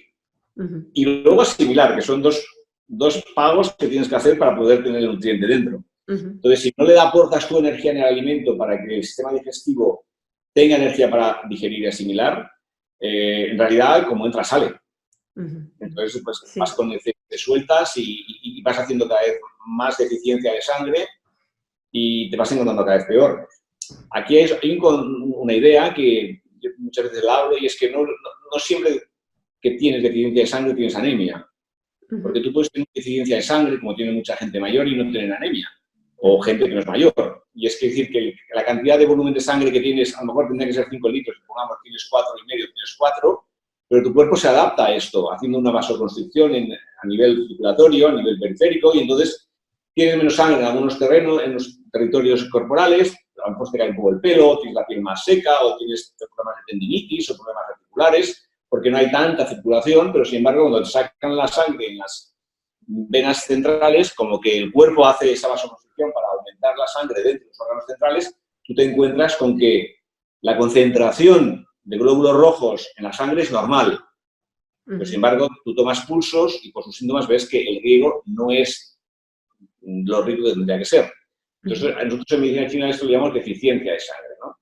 y luego asimilar, que son dos pagos que tienes que hacer para poder tener el nutriente dentro. Entonces, si no le aportas tu energía en el alimento para que el sistema digestivo tenga energía para digerir y asimilar, en realidad, como entra, sale. Entonces, pues vas con exceso de sueltas y vas haciendo cada vez más deficiencia de sangre y te vas encontrando cada vez peor. Aquí hay una idea que yo muchas veces la hablo y es que no siempre que tienes deficiencia de sangre tienes anemia. Porque tú puedes tener deficiencia de sangre, como tiene mucha gente mayor, y no tener anemia. O gente que no es mayor. Y es que decir que la cantidad de volumen de sangre que tienes, a lo mejor tendría que ser 5 litros, supongamos tienes 4,5, tienes 4, pero tu cuerpo se adapta a esto, haciendo una vasoconstricción a nivel circulatorio, a nivel periférico, y entonces tienes menos sangre en algunos terrenos, en los territorios corporales, a lo mejor te cae un poco el pelo, tienes la piel más seca, o tienes problemas de tendinitis o problemas articulares, porque no hay tanta circulación, pero sin embargo cuando te sacan la sangre en las venas centrales, como que el cuerpo hace esa vasoconstricción para aumentar la sangre dentro de los órganos centrales, tú te encuentras con que la concentración de glóbulos rojos en la sangre es normal. Pero sin embargo, tú tomas pulsos y por sus síntomas ves que el riego no es lo rico que tendría que ser. Entonces, nosotros en medicina china esto lo llamamos deficiencia de sangre, ¿no?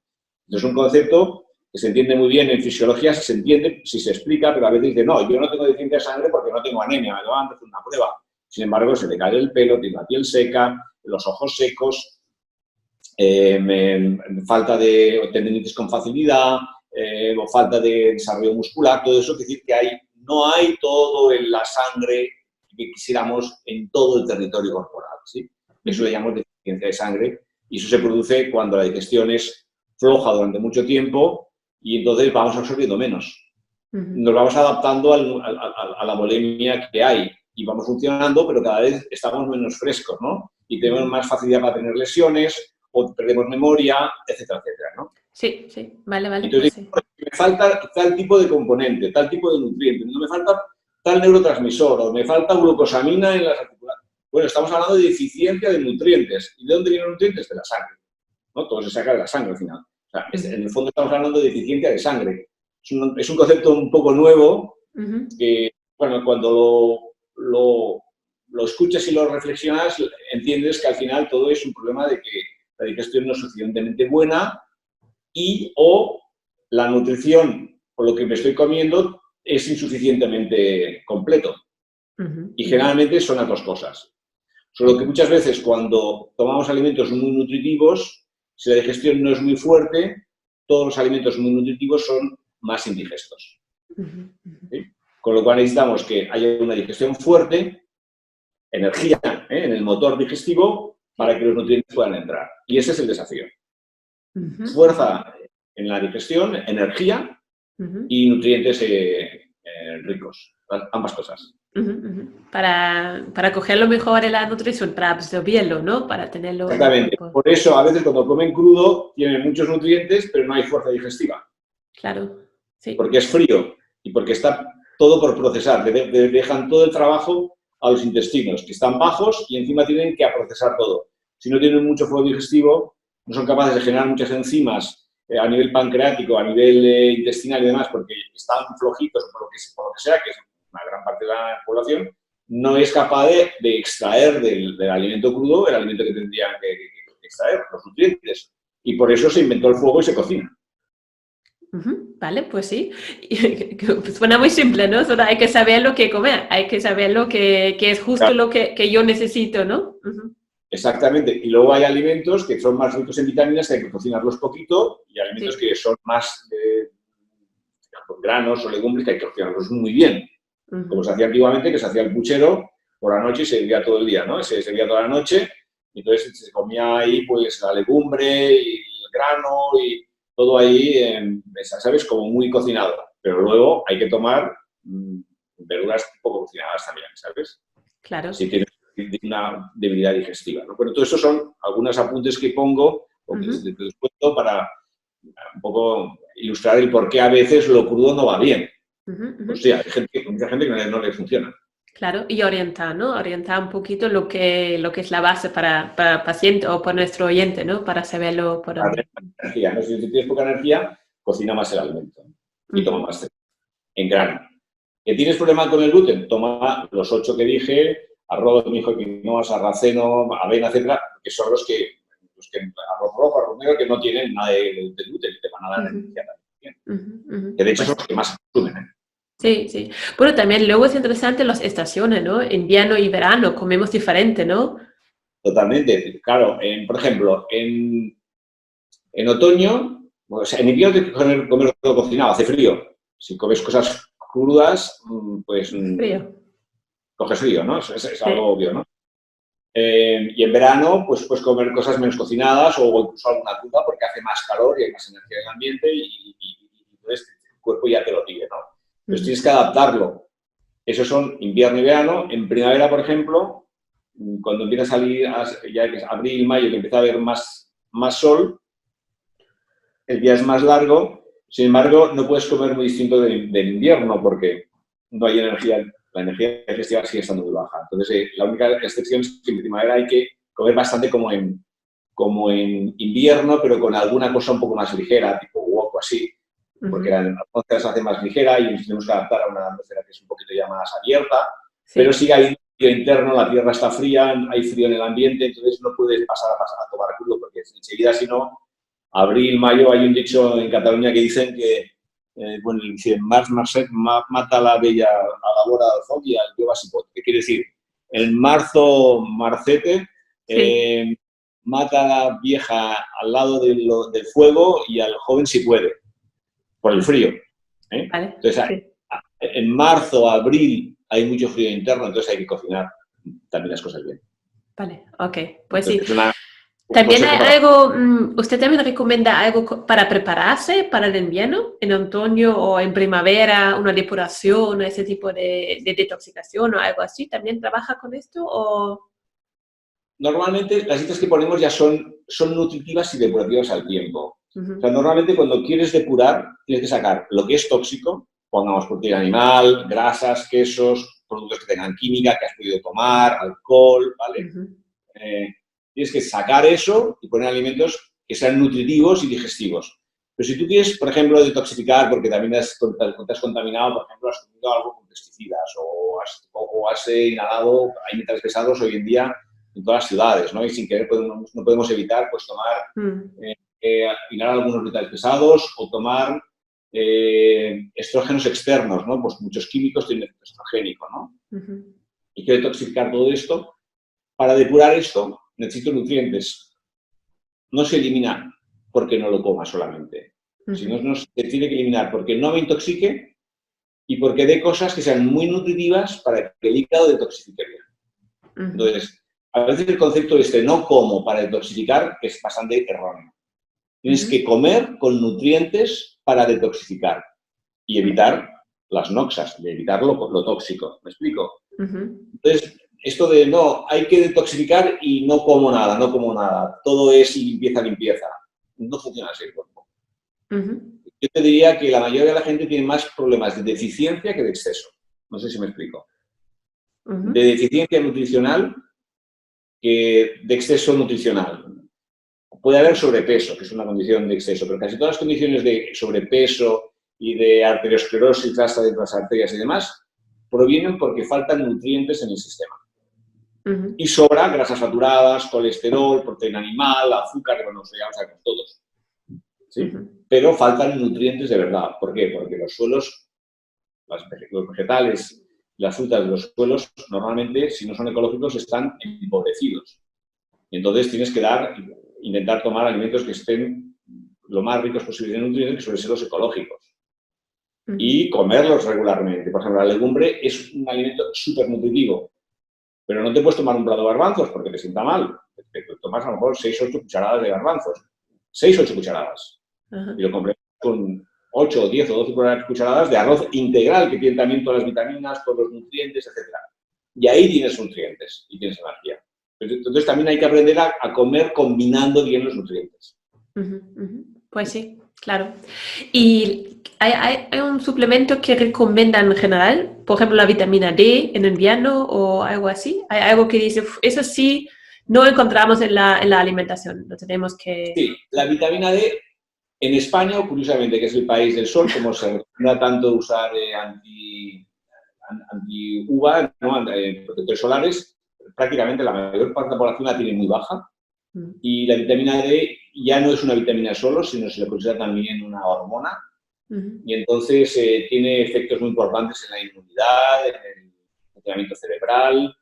Entonces, es un concepto que se entiende muy bien en fisiología, se entiende, si se explica, pero a veces dice, no, yo no tengo deficiencia de sangre porque no tengo anemia, me lo van a hacer una prueba. Sin embargo, se te cae el pelo, tienes la piel seca, los ojos secos, falta de tendinitis con facilidad, o falta de desarrollo muscular, todo eso quiere decir que no hay todo en la sangre que quisiéramos en todo el territorio corporal, ¿sí? Eso le llamamos deficiencia de sangre y eso se produce cuando la digestión es floja durante mucho tiempo y entonces vamos absorbiendo menos. Nos vamos adaptando a la bulimia que hay y vamos funcionando, pero cada vez estamos menos frescos, ¿no? Y tenemos más facilidad para tener lesiones o perdemos memoria, etcétera, etcétera, ¿no? Sí, vale. Entonces, me falta tal tipo de componente, tal tipo de nutriente, no me falta tal neurotransmisor, o me falta glucosamina en las articulaciones. Bueno, estamos hablando de deficiencia de nutrientes. ¿Y de dónde vienen los nutrientes? De la sangre, ¿no? Todo se saca de la sangre al final. O sea, en el fondo estamos hablando de deficiencia de sangre. Es un concepto un poco nuevo que, bueno, cuando lo escuchas y lo reflexionas, entiendes que al final todo es un problema de que la digestión no es suficientemente buena o la nutrición, por lo que me estoy comiendo, es insuficientemente completo. Y generalmente son las dos cosas. Solo que muchas veces cuando tomamos alimentos muy nutritivos, si la digestión no es muy fuerte, todos los alimentos muy nutritivos son más indigestos. ¿Sí? Con lo cual necesitamos que haya una digestión fuerte, energía en el motor digestivo para que los nutrientes puedan entrar. Y ese es el desafío. Fuerza en la digestión, energía y nutrientes ricos, ambas cosas. Para cogerlo mejor en la nutrición, para absorberlo, ¿no? Para tenerlo. Exactamente. Por eso, a veces cuando comen crudo, tienen muchos nutrientes, pero no hay fuerza digestiva. Claro, sí. Porque es frío y porque está todo por procesar. Dejan todo el trabajo a los intestinos, que están bajos y encima tienen que procesar todo. Si no tienen mucho fuego digestivo, no son capaces de generar muchas enzimas a nivel pancreático, a nivel intestinal y demás, porque están flojitos por lo que sea, que es una gran parte de la población, no es capaz de extraer del alimento crudo el alimento que tendrían que extraer, los nutrientes. Y por eso se inventó el fuego y se cocina. Vale, pues sí. Suena muy simple, ¿no? Solo hay que saber lo que comer, hay que saber lo que es justo Claro. lo que yo necesito, ¿no? Exactamente. Y luego hay alimentos que son más ricos en vitaminas, que hay que cocinarlos poquito, y alimentos Sí. que son más granos o legumbres, que hay que cocinarlos muy bien. Como se hacía antiguamente, que se hacía el puchero por la noche y se servía todo el día, ¿no? Se servía toda la noche, y entonces se comía ahí pues la legumbre y el grano y todo ahí, ¿sabes? Como muy cocinado. Pero luego hay que tomar verduras poco cocinadas también, ¿sabes? Claro. Si tienes una debilidad digestiva, ¿no? Pero todo eso son algunos apuntes que pongo o que te cuento para un poco ilustrar el por qué a veces lo crudo no va bien. Pues sí, hay mucha gente que no le funciona. Claro, y orientar, ¿no? Orientar un poquito lo que es la base para el paciente o para nuestro oyente, ¿no? Para saberlo. Para tener más energía, ¿no? Si tienes poca energía, cocina más el alimento y toma más en grano. ¿Que tienes problema con el gluten? Toma los 8 que dije, arroz, mijo, quinoa, sarraceno, avena, etcétera, que son los que arroz rojo, arroz negro, que no tienen nada de gluten, que te van a dar energía también. Que de hecho son los que más consumen, ¿eh? Sí, sí. Bueno, también luego es interesante las estaciones, ¿no? Invierno y verano, comemos diferente, ¿no? Totalmente. Claro, por ejemplo, en otoño, o sea, en invierno tienes que comer todo cocinado, hace frío. Si comes cosas crudas, pues Frío. coges frío, ¿no? Es algo obvio, ¿no? Y en verano, pues puedes comer cosas menos cocinadas o incluso alguna cruda porque hace más calor y hay más energía en el ambiente y entonces el cuerpo ya te lo pide, ¿no? Entonces tienes que adaptarlo. Esos son invierno y verano. En primavera, por ejemplo, cuando empieza a salir, ya es abril, mayo, que empieza a haber más sol, el día es más largo. Sin embargo, no puedes comer muy distinto del invierno porque no hay energía. La energía digestiva sigue estando muy baja. Entonces, la única excepción es que en primavera hay que comer bastante como en invierno, pero con alguna cosa un poco más ligera, tipo wok o así, porque la atmósfera se hace más ligera y nos tenemos que adaptar a una atmósfera que es un poquito ya más abierta, pero sí hay frío interno, la tierra está fría, hay frío en el ambiente, entonces no puedes pasar a tomar crudo, porque enseguida, si no, abril, mayo, hay un dicho en Cataluña que dicen que bueno, dice, Març Marcet mata a la bella a la bora del foc y al jove si pot. ¿Qué quiere decir? El marzo Marcete mata a la vieja al lado del fuego y al joven si puede, por el frío. Vale. Entonces, en marzo, abril hay mucho frío interno, entonces hay que cocinar también las cosas bien. Vale, ok. Pues entonces, sí. ¿También hay para... algo, usted también recomienda algo para prepararse para el invierno, en otoño o en primavera, una depuración, ese tipo de detoxicación o algo así? ¿También trabaja con esto o...? Normalmente las dietas que ponemos ya son nutritivas y depurativas al tiempo. O sea, normalmente cuando quieres depurar, tienes que sacar lo que es tóxico, pongamos proteína animal, grasas, quesos, productos que tengan química, que has podido tomar, alcohol, ¿vale? Tienes que sacar eso y poner alimentos que sean nutritivos y digestivos. Pero si tú quieres, por ejemplo, detoxificar, porque también te has contaminado, por ejemplo, has comido algo con pesticidas o has inhalado, hay metales pesados hoy en día en todas las ciudades, ¿no? Y sin querer no podemos evitar pues tomar, inhalar algunos metales pesados o tomar estrógenos externos, ¿no? Pues muchos químicos tienen efecto estrogénico, ¿no? Y quiero detoxificar todo esto. Para depurar esto necesito nutrientes. No se elimina porque no lo coma solamente, sino se tiene que eliminar porque no me intoxique y porque dé cosas que sean muy nutritivas para que el hígado detoxifique bien. Entonces, a veces el concepto no como para detoxificar es bastante erróneo. Tienes que comer con nutrientes para detoxificar y evitar las noxas, de evitar lo tóxico. ¿Me explico? Entonces, esto de no, hay que detoxificar y no como nada, todo es limpieza, no funciona así el cuerpo. Yo te diría que la mayoría de la gente tiene más problemas de deficiencia que de exceso. No sé si me explico. De deficiencia nutricional que de exceso nutricional. Puede haber sobrepeso, que es una condición de exceso, pero casi todas las condiciones de sobrepeso y de arteriosclerosis, hasta de las arterias y demás, provienen porque faltan nutrientes en el sistema. Y sobra grasas saturadas, colesterol, proteína animal, azúcar, bueno, eso ya lo sabemos todos. ¿Sí? Pero faltan nutrientes de verdad. ¿Por qué? Porque los suelos, los vegetales, las frutas de los suelos, normalmente, si no son ecológicos, están empobrecidos. Entonces tienes que intentar tomar alimentos que estén lo más ricos posibles en nutrientes, que suelen ser los ecológicos. Y comerlos regularmente. Por ejemplo, la legumbre es un alimento súper nutritivo, pero no te puedes tomar un plato de garbanzos porque te sienta mal. Te tomas a lo mejor 6 o 8 cucharadas de garbanzos. 6 o 8 cucharadas. Y lo complementas con 8 o 10 o 12 cucharadas de arroz integral, que tiene también todas las vitaminas, todos los nutrientes, etc. Y ahí tienes nutrientes y tienes energía. Entonces también hay que aprender a comer combinando bien los nutrientes. Pues sí, claro. ¿Y hay un suplemento que recomiendan en general? Por ejemplo, la vitamina D en invierno o algo así. ¿Hay algo que dice, eso sí, no encontramos en la alimentación? Lo tenemos que... Sí, la vitamina D en España, curiosamente, que es el país del sol, como se recomienda tanto usar anti-UVA, ¿no? Protectores solares, prácticamente la mayor parte de la población la tiene muy baja. Y la vitamina D ya no es una vitamina solo, sino se le considera también una hormona. Y entonces tiene efectos muy importantes en la inmunidad, en el funcionamiento cerebral,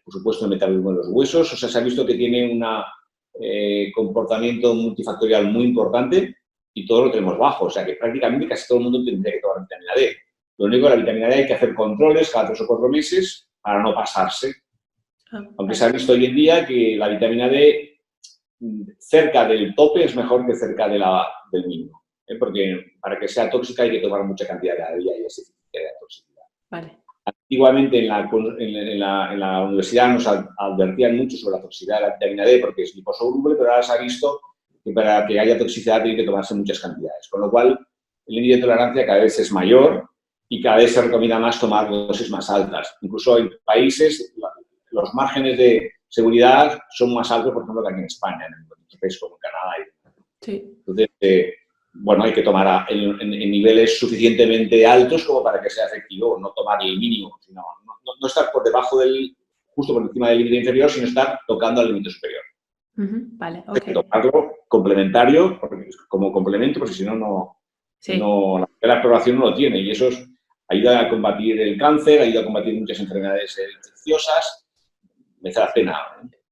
por supuesto, en el metabolismo de los huesos. O sea, se ha visto que tiene un comportamiento multifactorial muy importante y todo lo tenemos bajo. O sea, que prácticamente casi todo el mundo tendría que tomar vitamina D. Lo único que la vitamina D hay que hacer controles cada 3 o 4 meses para no pasarse. Aunque se ha visto hoy en día que la vitamina D cerca del tope es mejor que cerca del mínimo. Porque para que sea tóxica hay que tomar mucha cantidad cada día y así queda toxicidad. Vale. Antiguamente en la universidad nos advertían mucho sobre la toxicidad de la vitamina D porque es liposoluble, pero ahora se ha visto que para que haya toxicidad tiene que tomarse muchas cantidades. Con lo cual, el índice de tolerancia cada vez es mayor y cada vez se recomienda más tomar dosis más altas. Incluso en países, los márgenes de seguridad son más altos, por ejemplo, que aquí en España, en otros países como Canadá. Sí. Entonces, bueno, hay que tomar en niveles suficientemente altos como para que sea efectivo, no tomar el mínimo, sino no estar por debajo justo por encima del límite inferior, sino estar tocando al límite superior. Vale, ok. Hay que tomarlo complementario, como complemento, porque si no, la exploración no lo tiene. Y eso ayuda a combatir el cáncer, ayuda a combatir muchas enfermedades infecciosas. Merece la pena.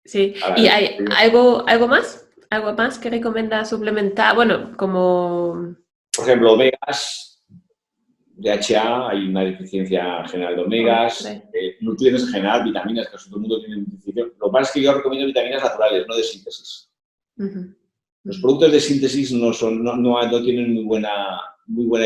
Sí. ¿Y hay algo más? ¿Algo más que recomienda suplementar? Bueno, como... Por ejemplo, omegas, DHA, hay una deficiencia general de omegas, nutrientes en general, vitaminas, que todo el mundo tiene deficiencia. Lo que pasa es que yo recomiendo vitaminas naturales, no de síntesis. Los productos de síntesis no tienen muy buena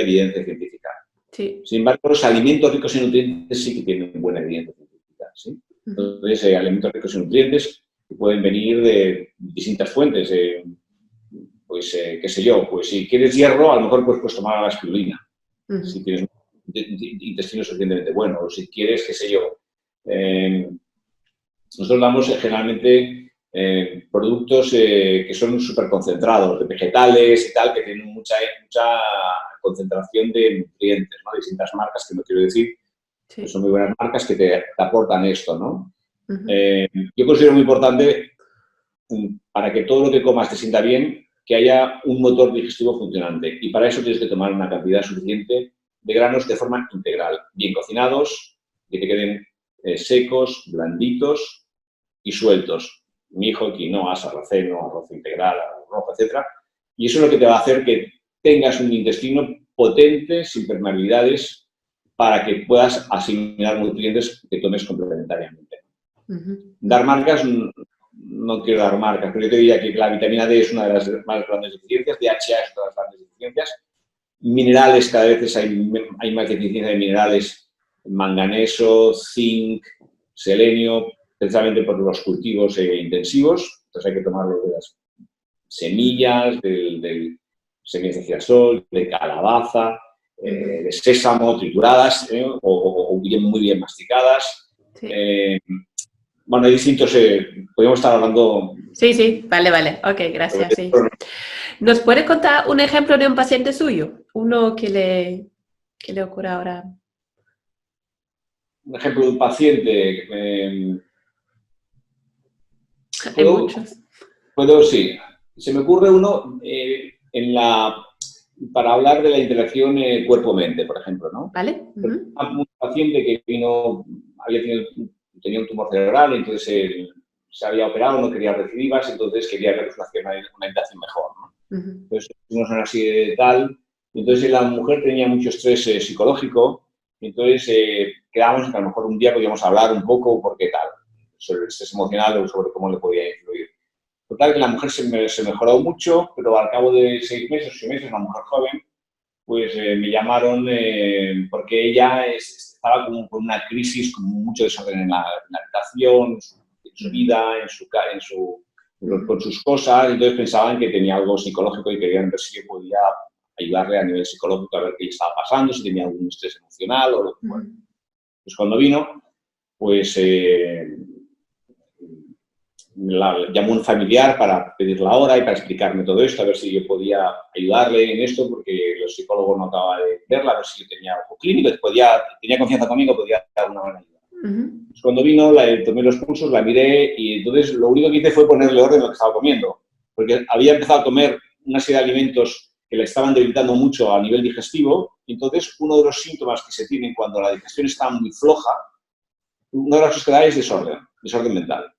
evidencia científica. Sí. Sin embargo, los alimentos ricos en nutrientes sí que tienen buena evidencia científica. ¿Sí? Entonces, alimentos ricos en nutrientes que pueden venir de distintas fuentes. Qué sé yo, pues si quieres hierro, a lo mejor puedes tomar la espirulina. Si tienes un intestino suficientemente bueno. O si quieres, qué sé yo. Nosotros damos generalmente productos que son súper concentrados, de vegetales y tal, que tienen mucha concentración de nutrientes, ¿no? Distintas marcas, que no quiero decir, que son muy buenas marcas que te aportan esto, ¿no? Yo considero muy importante, para que todo lo que comas te sienta bien, que haya un motor digestivo funcionante. Y para eso tienes que tomar una cantidad suficiente de granos de forma integral, bien cocinados, que te queden secos, blanditos y sueltos. Mijo, quinoa, sarraceno, arroz integral, arroz rojo, etc. Y eso es lo que te va a hacer que tengas un intestino potente, sin permeabilidades, para que puedas asimilar nutrientes que tomes complementariamente. Dar marcas, no quiero dar marcas, pero yo te diría que la vitamina D es una de las más grandes deficiencias, DHA es una de las grandes deficiencias. Minerales, cada vez hay más deficiencia de minerales, manganeso, zinc, selenio, precisamente por los cultivos intensivos. Entonces hay que tomarlo de las semillas, del semillas de girasol, de calabaza, de sésamo, trituradas o muy bien masticadas. Sí. Bueno, hay distintos, podríamos estar hablando... Sí, vale, ok, gracias, sí. ¿Nos puede contar un ejemplo de un paciente suyo? Uno que le ocurre ahora. Un ejemplo de un paciente. Hay muchos. Sí. Se me ocurre uno para hablar de la interacción cuerpo-mente, por ejemplo, ¿no? ¿Vale? Un paciente que tenía un tumor cerebral, entonces se había operado, no quería recidivas, entonces quería ver una interacción mejor, ¿no? Entonces, no son así de tal. Entonces, la mujer tenía mucho estrés psicológico, entonces quedábamos que a lo mejor un día podíamos hablar un poco, porque tal, sobre el estrés emocional o sobre cómo le podía influir. Total, que la mujer se mejoró mucho, pero al cabo de 6 meses, una mujer joven, pues me llamaron porque ella estaba como con una crisis, con mucho desorden en la habitación, en su vida, con sus cosas, entonces pensaban que tenía algo psicológico y querían ver si yo podía ayudarle a nivel psicológico a ver qué le estaba pasando, si tenía algún estrés emocional o lo que fuera. Pues cuando vino, pues llamó un familiar para pedir la hora y para explicarme todo esto, a ver si yo podía ayudarle en esto, porque los psicólogos no acababan de verla, a ver si yo tenía algo clínico, tenía confianza conmigo, podía dar una buena ayuda. Pues cuando vino, tomé los pulsos, la miré y entonces lo único que hice fue ponerle orden a lo que estaba comiendo, porque había empezado a comer una serie de alimentos que le estaban debilitando mucho a nivel digestivo, y entonces uno de los síntomas que se tienen cuando la digestión está muy floja, una de las cosas que da es desorden mental.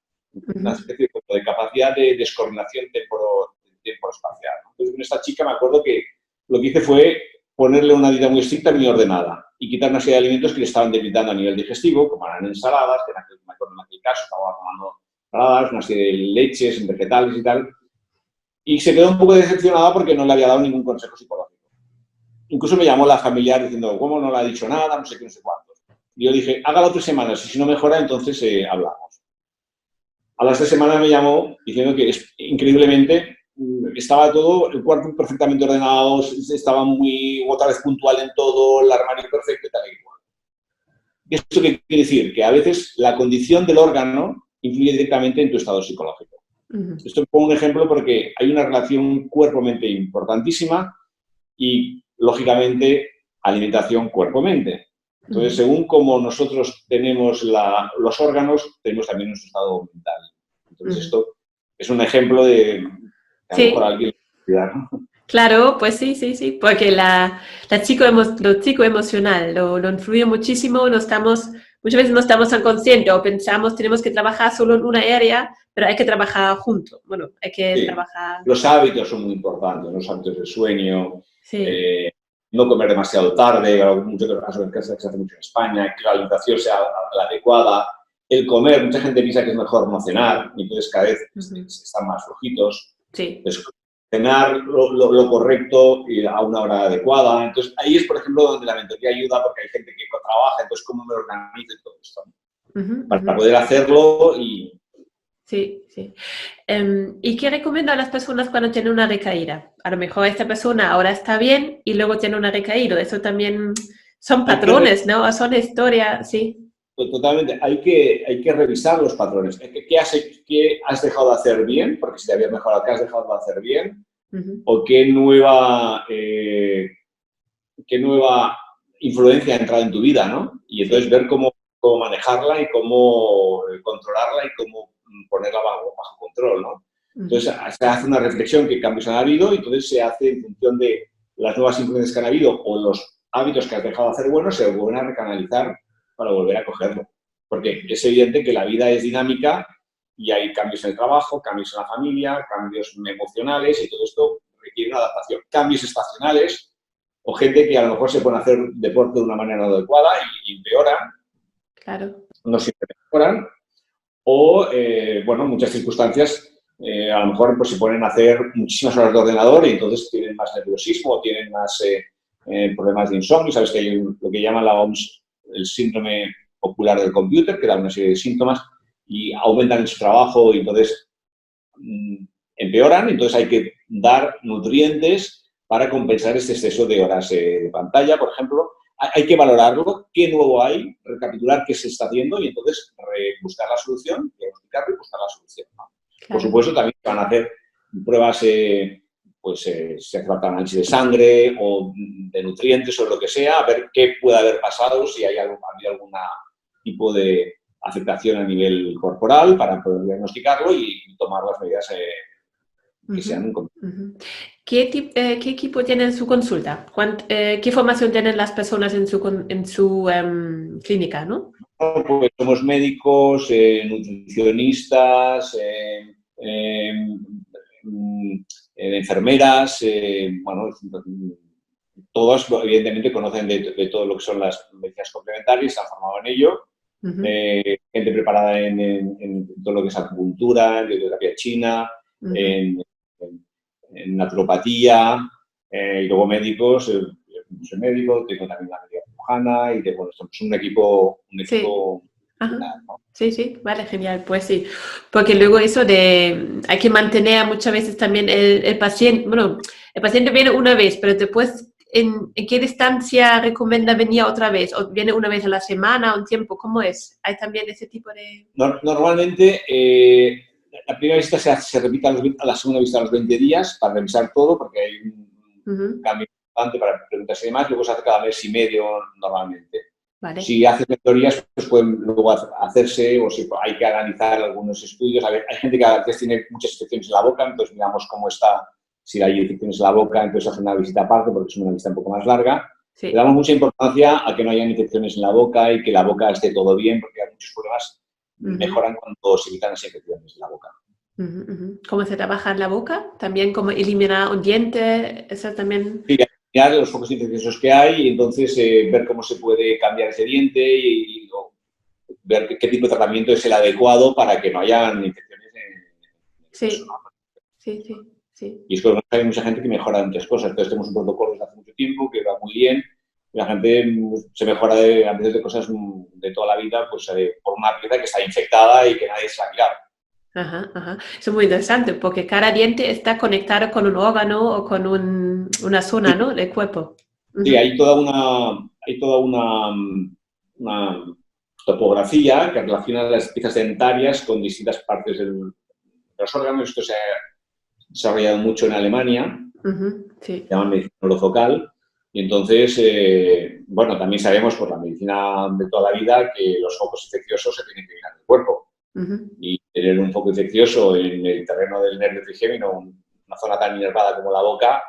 Una especie de capacidad de descoordinación temporoespacial. Entonces, con esta chica me acuerdo que lo que hice fue ponerle una dieta muy estricta y muy ordenada y quitar una serie de alimentos que le estaban debilitando a nivel digestivo, como eran ensaladas, que me acuerdo en aquel caso estaba tomando ensaladas, una serie de leches, vegetales y tal, y se quedó un poco decepcionada porque no le había dado ningún consejo psicológico. Incluso me llamó la familiar diciendo, ¿cómo no le ha dicho nada? No sé qué, no sé cuántos. Y yo dije, hágalo 3 semanas y si no mejora, entonces hablamos. A las 3 semanas me llamó diciendo que increíblemente estaba todo, el cuarto perfectamente ordenado, estaba otra vez puntual en todo, el armario perfecto y tal y igual. ¿Esto qué quiere decir? Que a veces la condición del órgano influye directamente en tu estado psicológico. Esto pongo un ejemplo porque hay una relación cuerpo-mente importantísima y, lógicamente, alimentación cuerpo-mente. Entonces, según como nosotros tenemos los órganos, tenemos también nuestro estado mental. Entonces, esto es un ejemplo de a lo mejor alguien le va a ayudar, ¿no? Claro, pues sí, porque lo psicoemocional lo influye muchísimo, muchas veces no estamos tan conscientes o pensamos tenemos que trabajar solo en una área, pero hay que trabajar juntos. Bueno, hay que trabajar... Los hábitos son muy importantes, los hábitos del sueño, sí. no comer demasiado tarde, muchos de los casos que se hace mucho en España, que la alimentación sea la adecuada, el comer, mucha gente piensa que es mejor no cenar, y entonces cada vez están más flojitos. Sí. Entonces, cenar lo correcto y a una hora adecuada. Entonces, ahí es, por ejemplo, donde la mentoría ayuda, porque hay gente que trabaja, entonces, ¿cómo me organizo y todo esto? Para poder hacerlo y... Sí. ¿Y qué recomiendo a las personas cuando tienen una recaída? A lo mejor esta persona ahora está bien y luego tiene una recaída. Eso también son patrones, ¿no? Son historias, sí. Totalmente. Hay que revisar los patrones. ¿Qué has dejado de hacer bien? Porque si te habías mejorado, ¿qué has dejado de hacer bien? ¿O qué nueva influencia ha entrado en tu vida, ¿no? Y entonces ver cómo manejarla y cómo controlarla y cómo ponerla bajo control, ¿no? Entonces, se hace una reflexión qué cambios han habido y entonces se hace en función de las nuevas influencias que han habido o los hábitos que has dejado de hacer buenos, se vuelven a recanalizar para volver a cogerlo. Porque es evidente que la vida es dinámica y hay cambios en el trabajo, cambios en la familia, cambios emocionales y todo esto requiere una adaptación. Cambios estacionales o gente que a lo mejor se puede hacer deporte de una manera no adecuada y empeoran. Claro. No siempre mejoran. O, bueno, muchas circunstancias, a lo mejor pues, se ponen a hacer muchísimas horas de ordenador y entonces tienen más nerviosismo o tienen más problemas de insomnio. Sabes que hay lo que llama la OMS el síndrome ocular del computer, que da una serie de síntomas y aumentan en su trabajo y entonces empeoran. Entonces hay que dar nutrientes para compensar este exceso de horas de pantalla, por ejemplo. hay que valorarlo, qué nuevo hay, recapitular qué se está haciendo y entonces buscar la solución, diagnosticarlo y buscar la solución, ¿no? Claro. Por supuesto, también van a hacer pruebas, pues se hace falta análisis de sangre o de nutrientes o lo que sea, a ver qué puede haber pasado, si hay algún tipo de afectación a nivel corporal para poder diagnosticarlo y tomar las medidas que sean convenientes. ¿Qué equipo tiene en su consulta? ¿Qué formación tienen las personas en su clínica, no? Pues somos médicos, nutricionistas, enfermeras, bueno, todas evidentemente conocen de todo lo que son las medicinas complementarias, se han formado en ello. Gente preparada en todo lo que es acupuntura, en bioterapia china, en naturopatía, y luego médicos. Yo soy médico, tengo también la médica cirujana y bueno, somos un equipo Sí. ¿no? Sí, vale, genial, pues sí, porque luego eso hay que mantener muchas veces también el paciente, bueno, el paciente viene una vez, pero después, ¿en qué distancia recomienda venir otra vez? ¿O viene una vez a la semana, un tiempo? ¿Cómo es? ¿Hay también ese tipo de...? Normalmente, la primera visita se repite a la segunda visita a los 20 días para revisar todo, porque hay un cambio importante para preguntas y demás, luego se hace cada mes y medio normalmente. Vale. Si haces mentorías, pues pueden luego hacerse, o si hay que analizar algunos estudios. A ver, hay gente que a veces tiene muchas infecciones en la boca, entonces miramos cómo está, si hay infecciones en la boca, entonces hace una visita aparte, porque es una visita un poco más larga. Sí. Le damos mucha importancia a que no hayan infecciones en la boca y que la boca esté todo bien, porque hay muchos problemas mejoran cuando se evitan las infecciones en la boca. ¿Cómo se trabaja en la boca? También como eliminar un diente, eso también... Sí, eliminar los focos infecciosos que hay y entonces ver cómo se puede cambiar ese diente y ver qué tipo de tratamiento es el adecuado para que no hayan infecciones en el hueso, ¿no? Sí. Y es que hay mucha gente que mejora en tres cosas. Entonces tenemos un protocolo desde hace mucho tiempo que va muy bien. Y la gente se mejora a veces de cosas de toda la vida pues, por una pieza que está infectada y que nadie se la ha quitado. Eso es muy interesante porque cada diente está conectado con un órgano o con una zona, ¿no? del cuerpo. Sí, hay toda una topografía que relaciona las piezas dentarias con distintas partes de los órganos. Esto se ha desarrollado mucho en Alemania, Sí. se llama medicina orofocal. Y entonces, bueno, también sabemos por la medicina de toda la vida que los focos infecciosos se tienen que eliminar del cuerpo. Y tener un foco infeccioso en el terreno del nervio trigémino, una zona tan inervada como la boca,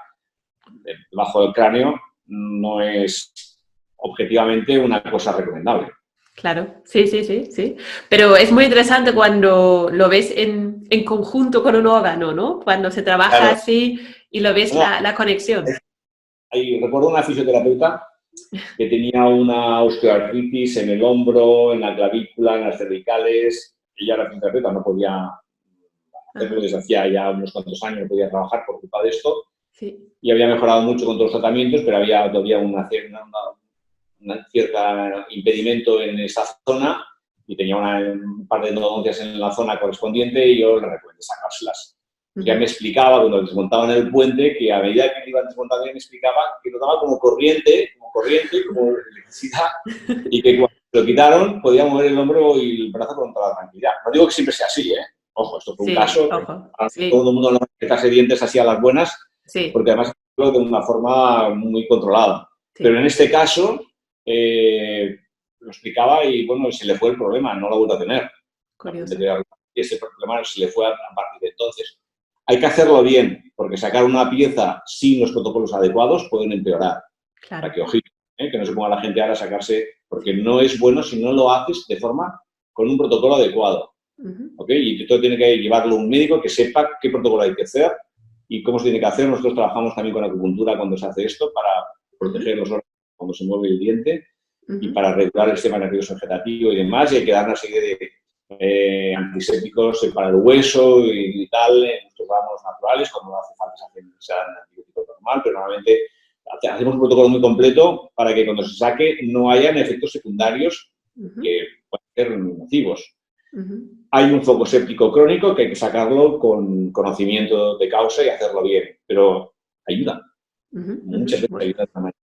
debajo del cráneo, no es objetivamente una cosa recomendable. Claro, sí. Pero es muy interesante cuando lo ves en conjunto con un órgano, ¿no? Cuando se trabaja Claro. así y lo ves la conexión. Recuerdo una fisioterapeuta que tenía una osteoartritis en el hombro, en la clavícula, en las cervicales. Ella era fisioterapeuta, no podía hacerlo desde hacía ya unos cuantos años, no podía trabajar por culpa de esto. Sí. Y había mejorado mucho con todos los tratamientos, pero había todavía un cierto impedimento en esa zona y tenía un par de endodoncias en la zona correspondiente y yo le recomendé sacárselas. Ya me explicaba, cuando desmontaban el puente, que a medida que iban desmontando, me explicaba que notaba como corriente, como electricidad, y que cuando lo quitaron podía mover el hombro y el brazo con toda la tranquilidad. No digo que siempre sea así, ¿eh? Ojo, esto fue un caso. Todo el mundo no quitarse dientes así a las buenas, porque además lo de una forma muy controlada. Pero en este caso, lo explicaba y, bueno, se le fue el problema, no lo vuelvo a tener. Curioso. Ese problema se le fue a partir de entonces. Hay que hacerlo bien, porque sacar una pieza sin los protocolos adecuados pueden empeorar. Claro. Para que, ojito, que no se ponga la gente ahora a sacarse, porque no es bueno si no lo haces de forma con un protocolo adecuado. ¿Okay? Y todo tiene que llevarlo un médico que sepa qué protocolo hay que hacer y cómo se tiene que hacer. Nosotros trabajamos también con acupuntura cuando se hace esto para proteger los órganos cuando se mueve el diente y para regular el sistema nervioso vegetativo y demás. Y hay que dar una serie de antisépticos para el hueso y tal, en nuestros ramos naturales, cuando no hace falta se dan antibióticos normal, pero normalmente hacemos un protocolo muy completo para que cuando se saque no hayan efectos secundarios que pueden ser nocivos. Hay un foco séptico crónico que hay que sacarlo con conocimiento de causa y hacerlo bien, pero ayuda. Muchas veces ayuda.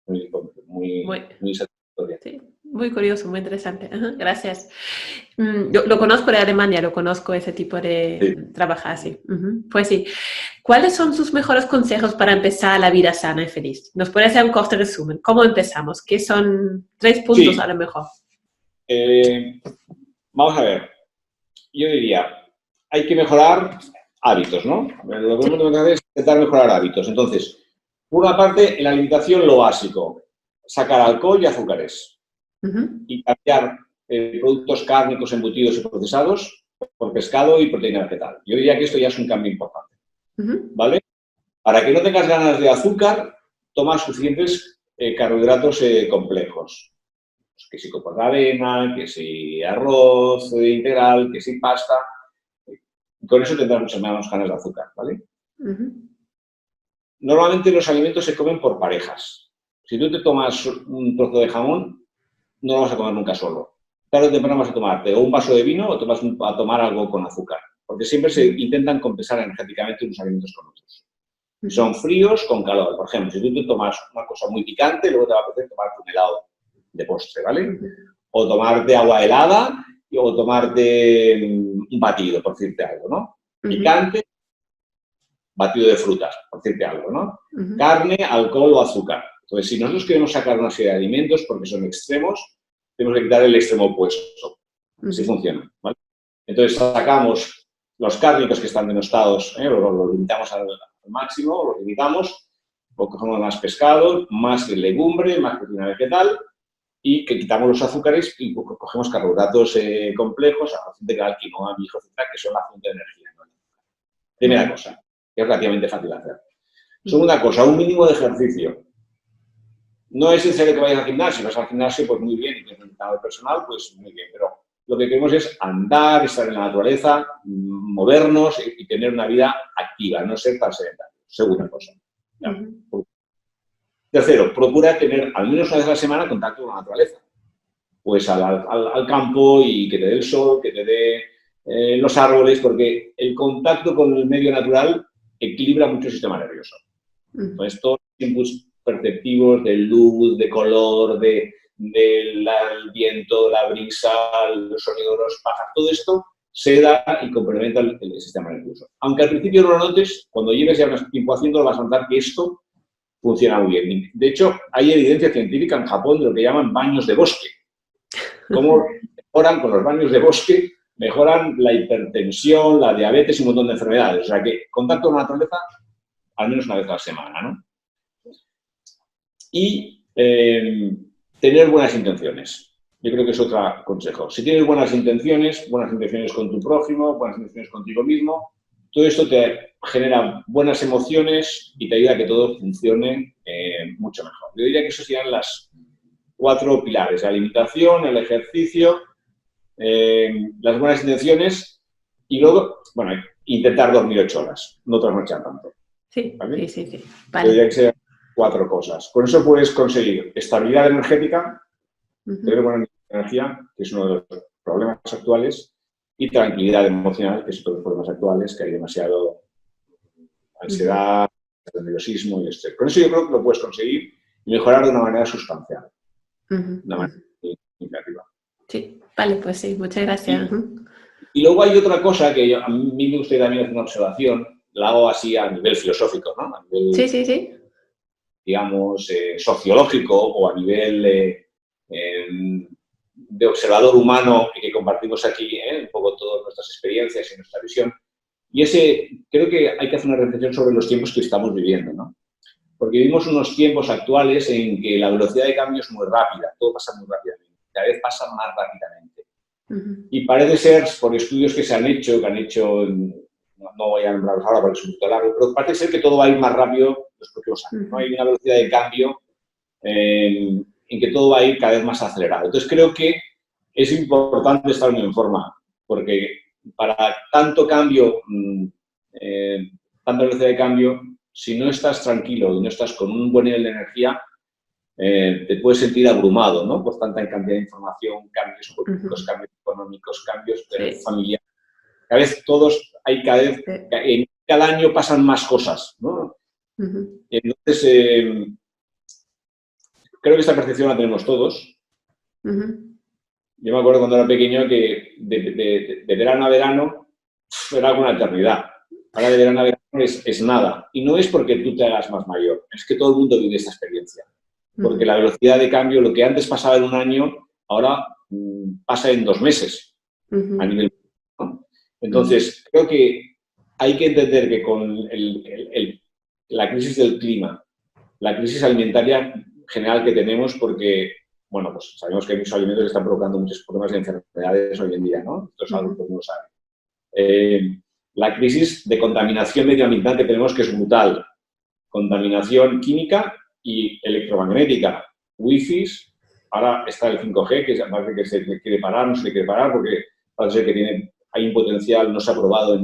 muy satisfactoria. Sí, muy curioso, muy interesante. Ajá, gracias. Yo lo conozco de Alemania, lo conozco ese tipo de trabajar así. Pues sí. ¿Cuáles son sus mejores consejos para empezar la vida sana y feliz? ¿Nos puede hacer un corto resumen? ¿Cómo empezamos? ¿Qué son 3 puntos a lo mejor? Vamos a ver. Yo diría, hay que mejorar hábitos, ¿no? Lo que tenemos que hacer es intentar mejorar hábitos. Entonces, por una parte, en la alimentación lo básico, sacar alcohol y azúcares y cambiar productos cárnicos, embutidos y procesados por pescado y proteína vegetal. Yo diría que esto ya es un cambio importante, ¿vale? Para que no tengas ganas de azúcar, toma suficientes carbohidratos complejos. Pues que si copas de avena, que si arroz integral, que si pasta. Con eso tendrás muchas menos ganas de azúcar, ¿vale? Normalmente los alimentos se comen por parejas. Si tú te tomas un trozo de jamón, no lo vas a comer nunca solo. Tarde o temprano vas a tomarte o un vaso de vino o te vas a tomar algo con azúcar. Porque siempre se intentan compensar energéticamente unos alimentos con otros. Son fríos con calor. Por ejemplo, si tú te tomas una cosa muy picante, luego te va a poder tomarte un helado de postre, ¿vale? O tomarte agua helada o tomarte un batido, por decirte algo, ¿no? Picante, batido de frutas, por decirte algo, ¿no? Carne, alcohol o azúcar. Entonces, si nosotros queremos sacar una serie de alimentos porque son extremos, tenemos que quitar el extremo opuesto. Así funciona, ¿vale? Entonces, sacamos los cárnicos que están denostados, los limitamos al máximo, los limitamos, o cogemos más pescado, más legumbre, más proteína vegetal, y que quitamos los azúcares y cogemos carbohidratos complejos, arroz integral, quinoa, mijo, etcétera, que son la fuente de energía, ¿no? Primera cosa, que es relativamente fácil de hacer. Segunda cosa, un mínimo de ejercicio. No es necesario que vayas al gimnasio. Si vas al gimnasio, pues muy bien, y tienes un entrenador personal, pues muy bien, pero lo que queremos es andar, estar en la naturaleza, movernos y tener una vida activa, no ser tan sedentarios. Segunda cosa. Tercero, procura tener al menos una vez a la semana contacto con la naturaleza. Pues al campo y que te dé el sol, que te dé los árboles, porque el contacto con el medio natural equilibra mucho el sistema nervioso. Entonces, todos los inputs perceptivos de luz, de color, del viento, la brisa, los sonidos de los pájaros, todo esto se da y complementa el sistema nervioso. Aunque al principio no lo notes, cuando lleves ya un tiempo haciéndolo vas a notar que esto funciona muy bien. De hecho, hay evidencia científica en Japón de lo que llaman baños de bosque. Cómo mejoran con los baños de bosque, mejoran la hipertensión, la diabetes y un montón de enfermedades. O sea que contacto con la naturaleza al menos una vez a la semana, ¿no? Y tener buenas intenciones. Yo creo que es otro consejo. Si tienes buenas intenciones con tu prójimo, buenas intenciones contigo mismo, todo esto te genera buenas emociones y te ayuda a que todo funcione mucho mejor. Yo diría que esos serían las 4 pilares: la alimentación, el ejercicio, las buenas intenciones y luego, bueno, intentar dormir 8 horas, no trasnochar tanto. Sí, ¿vale? sí. Vale. Yo diría que sean 4 cosas. Con eso puedes conseguir estabilidad energética, tener buena energía, que es uno de los problemas actuales, y tranquilidad emocional, que es otro de los problemas actuales, que hay demasiado ansiedad, nerviosismo y estrés. Con eso yo creo que lo puedes conseguir y mejorar de una manera sustancial. De una manera significativa. Sí, vale, pues sí, muchas gracias. Y luego hay otra cosa que a mí me gustaría también hacer una observación, la hago así a nivel filosófico, ¿no? A nivel, sí. Digamos, sociológico o a nivel de observador humano que compartimos aquí, un poco todas nuestras experiencias y nuestra visión. Y creo que hay que hacer una reflexión sobre los tiempos que estamos viviendo, ¿no? Porque vivimos unos tiempos actuales en que la velocidad de cambio es muy rápida, todo pasa muy rápidamente, cada vez pasa más rápidamente. Y parece ser, por estudios que se han hecho, no voy a nombrarlos ahora porque es un poquito largo, pero parece ser que todo va a ir más rápido los próximos años, ¿no? Hay una velocidad de cambio en que todo va a ir cada vez más acelerado. Entonces creo que es importante estar muy en forma, porque para tanto cambio, tanta velocidad de cambio, si no estás tranquilo y no estás con un buen nivel de energía, te puedes sentir abrumado, ¿no? Por tanta cantidad de información, cambios políticos, cambios económicos, cambios familiares. En cada año pasan más cosas, ¿no? Entonces, creo que esta percepción la tenemos todos. Yo me acuerdo cuando era pequeño que de verano a verano era alguna eternidad. Ahora de verano a verano es nada. Y no es porque tú te hagas más mayor, es que todo el mundo vive esta experiencia. Porque la velocidad de cambio, lo que antes pasaba en un año, ahora pasa en 2 meses a nivel, ¿no? Entonces, creo que hay que entender que con la crisis del clima, la crisis alimentaria general que tenemos, porque, bueno, pues sabemos que hay muchos alimentos que están provocando muchos problemas de enfermedades hoy en día, ¿no? Esto es algo que todo el mundo sabe. La crisis de contaminación medioambiental que tenemos, que es brutal. Contaminación química y electromagnética. Wi-Fi, ahora está el 5G, que parece que se quiere parar, no se quiere parar, porque parece que hay un potencial, no se ha probado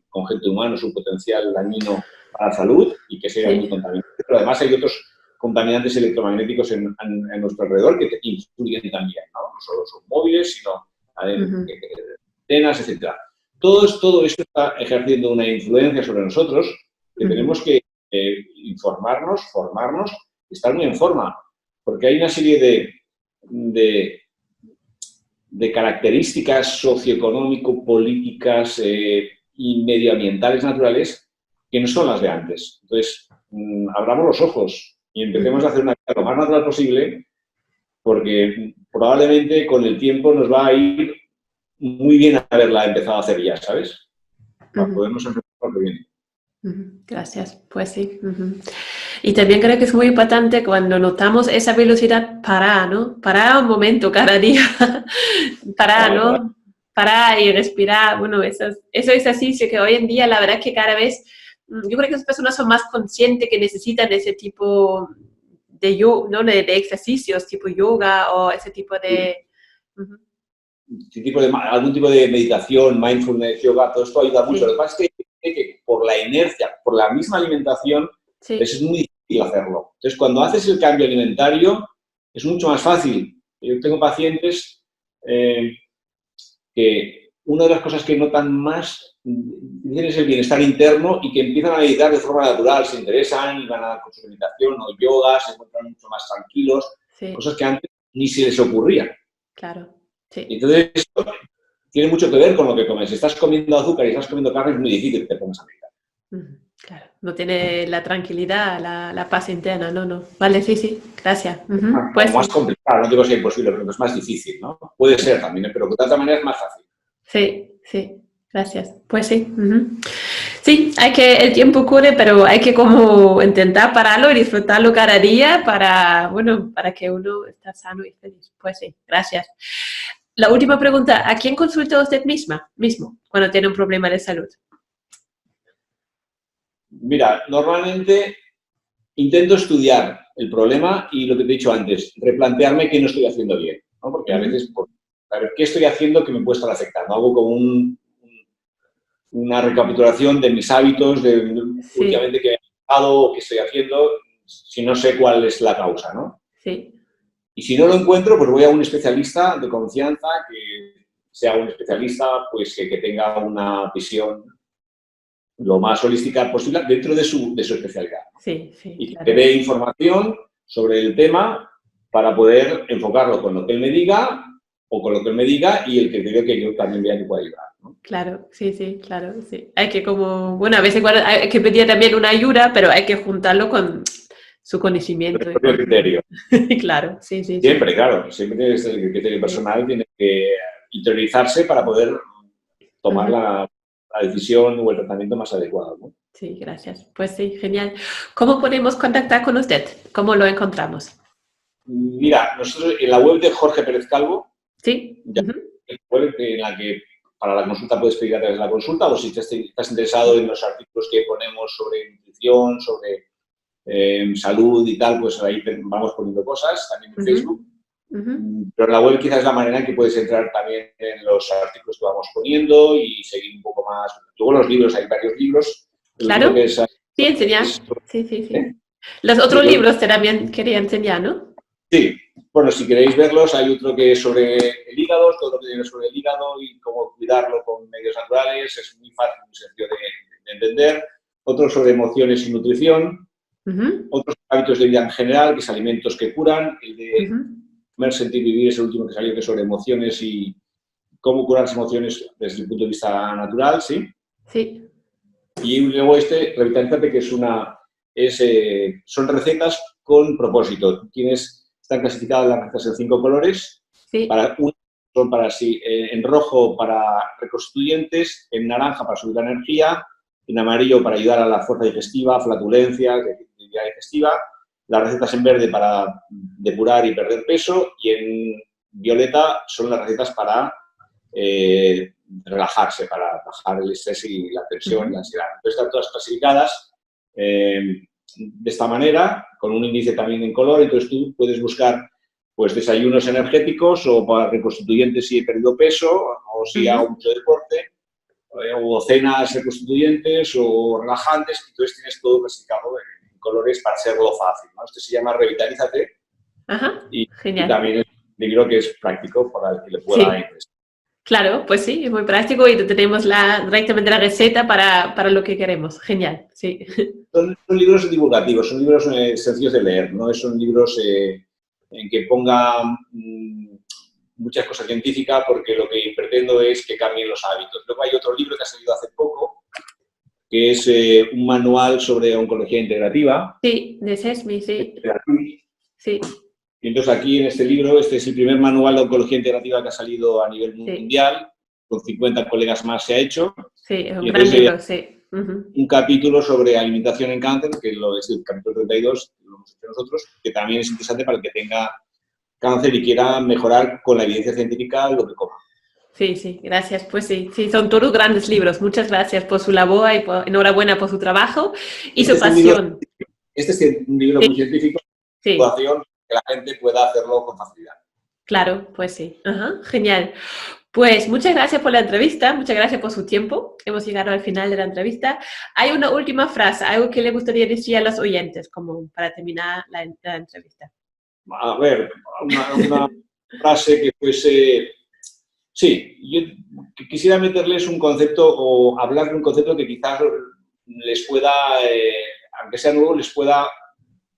con gente humana, un potencial dañino para la salud y que sea muy contaminante. Pero además hay otros contaminantes electromagnéticos en nuestro alrededor que influyen también, ¿no? No solo son móviles, sino antenas, etc. Todo esto está ejerciendo una influencia sobre nosotros que tenemos que informarnos, formarnos y estar muy en forma. Porque hay una serie de características socioeconómico, políticas y medioambientales naturales que no son las de antes. Entonces, abramos los ojos y empecemos a hacer una vida lo más natural posible, porque probablemente con el tiempo nos va a ir muy bien haberla empezado a hacer ya, ¿sabes? Para podernos enfrentar a lo que viene. Gracias, pues sí. Y también creo que es muy importante cuando notamos esa velocidad, parar, ¿no? Parar un momento cada día, parar, ¿no? Parar y respirar. Bueno, eso es ejercicio que hoy en día, la verdad que cada vez, yo creo que las personas son más conscientes que necesitan ese tipo ¿no? de ejercicios, tipo yoga o ese tipo de... Algún tipo de meditación, mindfulness, yoga, todo esto ayuda mucho. Lo que pasa es que por la inercia, por la misma alimentación, es muy difícil hacerlo. Entonces, cuando haces el cambio alimentario, es mucho más fácil. Yo tengo pacientes que una de las cosas que notan más es el bienestar interno y que empiezan a meditar de forma natural, se interesan y van a con su meditación o yoga, se encuentran mucho más tranquilos, cosas que antes ni se les ocurría. Claro. Sí. Entonces, esto tiene mucho que ver con lo que comes. Si estás comiendo azúcar y estás comiendo carne, es muy difícil que te pongas a meditar. Claro, no tiene la tranquilidad, la paz interna, no. Vale, sí, gracias. Pues más complicado, no digo que sea imposible, pero es más difícil, ¿no? Puede ser también, pero de otra manera es más fácil. Sí, gracias. Pues sí. Sí, el tiempo corre, pero hay que como intentar pararlo y disfrutarlo cada día para que uno esté sano y feliz. Pues sí, gracias. La última pregunta, ¿a quién consulta usted mismo cuando tiene un problema de salud? Mira, normalmente intento estudiar el problema y lo que te he dicho antes, replantearme qué no estoy haciendo bien, ¿no? Porque a veces, a ver, ¿qué estoy haciendo que me puede estar afectando? Hago como una recapitulación de mis hábitos, de últimamente qué he pasado o qué estoy haciendo, si no sé cuál es la causa, ¿no? Sí. Y si no lo encuentro, pues voy a un especialista de confianza, que sea un especialista pues que tenga una visión lo más holística posible dentro de su especialidad. Sí, y que dé información sobre el tema para poder enfocarlo con lo que él me diga o con lo que él me diga y el criterio que yo también vea que pueda ayudar, ¿no? Claro, sí. Hay que a veces hay que pedir también una ayuda, pero hay que juntarlo con su conocimiento. El propio criterio. Claro, sí. Siempre, claro. Siempre el criterio personal tiene que interiorizarse para poder tomar la decisión o el tratamiento más adecuado, ¿no? Sí, gracias. Pues sí, genial. ¿Cómo podemos contactar con usted? ¿Cómo lo encontramos? Mira, nosotros en la web de Jorge Pérez Calvo, sí, web en la que para la consulta puedes pedir a través de la consulta, o si estás interesado en los artículos que ponemos sobre nutrición, sobre salud y tal, pues ahí vamos poniendo cosas, también en Facebook. Pero en la web quizás es la manera en que puedes entrar también en los artículos que vamos poniendo y seguir un poco más. Luego los libros, hay varios libros. Claro, sí, enseñar. Sí. Los otros libros también quería enseñar, ¿no? Sí. Bueno, si queréis verlos, hay otro que es sobre el hígado, todo lo que tiene sobre el hígado y cómo cuidarlo con medios naturales. Es muy fácil, muy sencillo de entender. Otro sobre emociones y nutrición. Otros hábitos de vida en general, que es alimentos que curan. El de comer, sentir, vivir es el último que salió, que es sobre emociones y cómo curar las emociones desde el punto de vista natural, ¿sí? Sí. Y luego Revitalízate, que son recetas con propósito. Están clasificadas las recetas en 5 colores. Sí. Son en rojo para reconstituyentes, en naranja para subir la energía, en amarillo para ayudar a la fuerza digestiva, flatulencia, actividad digestiva, las recetas en verde para depurar y perder peso, y en violeta son las recetas para relajarse, para bajar el estrés y la tensión y la ansiedad. Entonces están todas clasificadas de esta manera, con un índice también en color. Entonces tú puedes buscar pues desayunos energéticos o para reconstituyentes si he perdido peso o si hago mucho deporte, o cenas reconstituyentes o relajantes. Entonces tienes todo clasificado en colores para hacerlo fácil, ¿no? Este se llama Revitalízate. Genial. Y también es un libro que es práctico para el que le pueda interesar. Claro, pues sí, es muy práctico y tenemos directamente la receta para lo que queremos. Genial, sí. Son libros divulgativos, son libros sencillos de leer, no son libros en que ponga muchas cosas científicas, porque lo que pretendo es que cambien los hábitos. Luego hay otro libro que ha salido hace poco, que es un manual sobre oncología integrativa. Sí, de SESMI, sí. Sí. Y entonces aquí en este libro, este es el primer manual de oncología integrativa que ha salido a nivel mundial, con 50 colegas más se ha hecho. Sí, es un gran libro, sí. Un capítulo sobre alimentación en cáncer, que es el capítulo 32, que lo hemos hecho nosotros, que también es interesante para el que tenga cáncer y quiera mejorar con la evidencia científica lo que coma. Sí, sí, gracias. Pues sí, son todos grandes libros. Muchas gracias por su labor y enhorabuena por su trabajo y su pasión. Este es un libro muy científico, situación que la gente pueda hacerlo con facilidad. Claro, pues sí. Genial. Pues muchas gracias por la entrevista, muchas gracias por su tiempo. Hemos llegado al final de la entrevista. Hay una última frase, algo que le gustaría decir a los oyentes, como para terminar la entrevista. A ver, una frase que fuese... Sí, yo quisiera meterles un concepto o hablar de un concepto que quizás les pueda, aunque sea nuevo, les pueda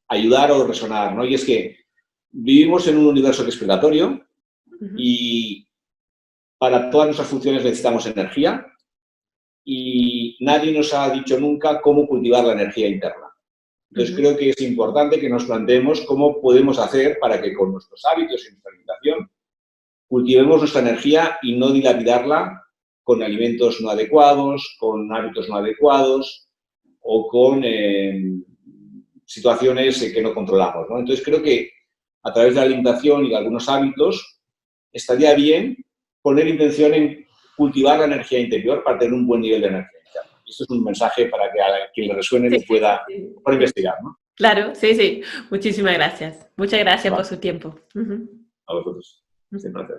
ayudar o resonar, ¿no? Y es que vivimos en un universo que es predatorio y para todas nuestras funciones necesitamos energía y nadie nos ha dicho nunca cómo cultivar la energía interna. Entonces creo que es importante que nos planteemos cómo podemos hacer para que con nuestros hábitos y nuestra alimentación cultivemos nuestra energía y no dilapidarla con alimentos no adecuados, con hábitos no adecuados o con situaciones que no controlamos, ¿no? Entonces creo que a través de la alimentación y de algunos hábitos estaría bien poner intención en cultivar la energía interior para tener un buen nivel de energía interna. Y esto es un mensaje para que a quien le resuene lo pueda investigar, ¿no? Claro, sí. Muchísimas gracias. Muchas gracias por su tiempo. A vosotros. Es un placer.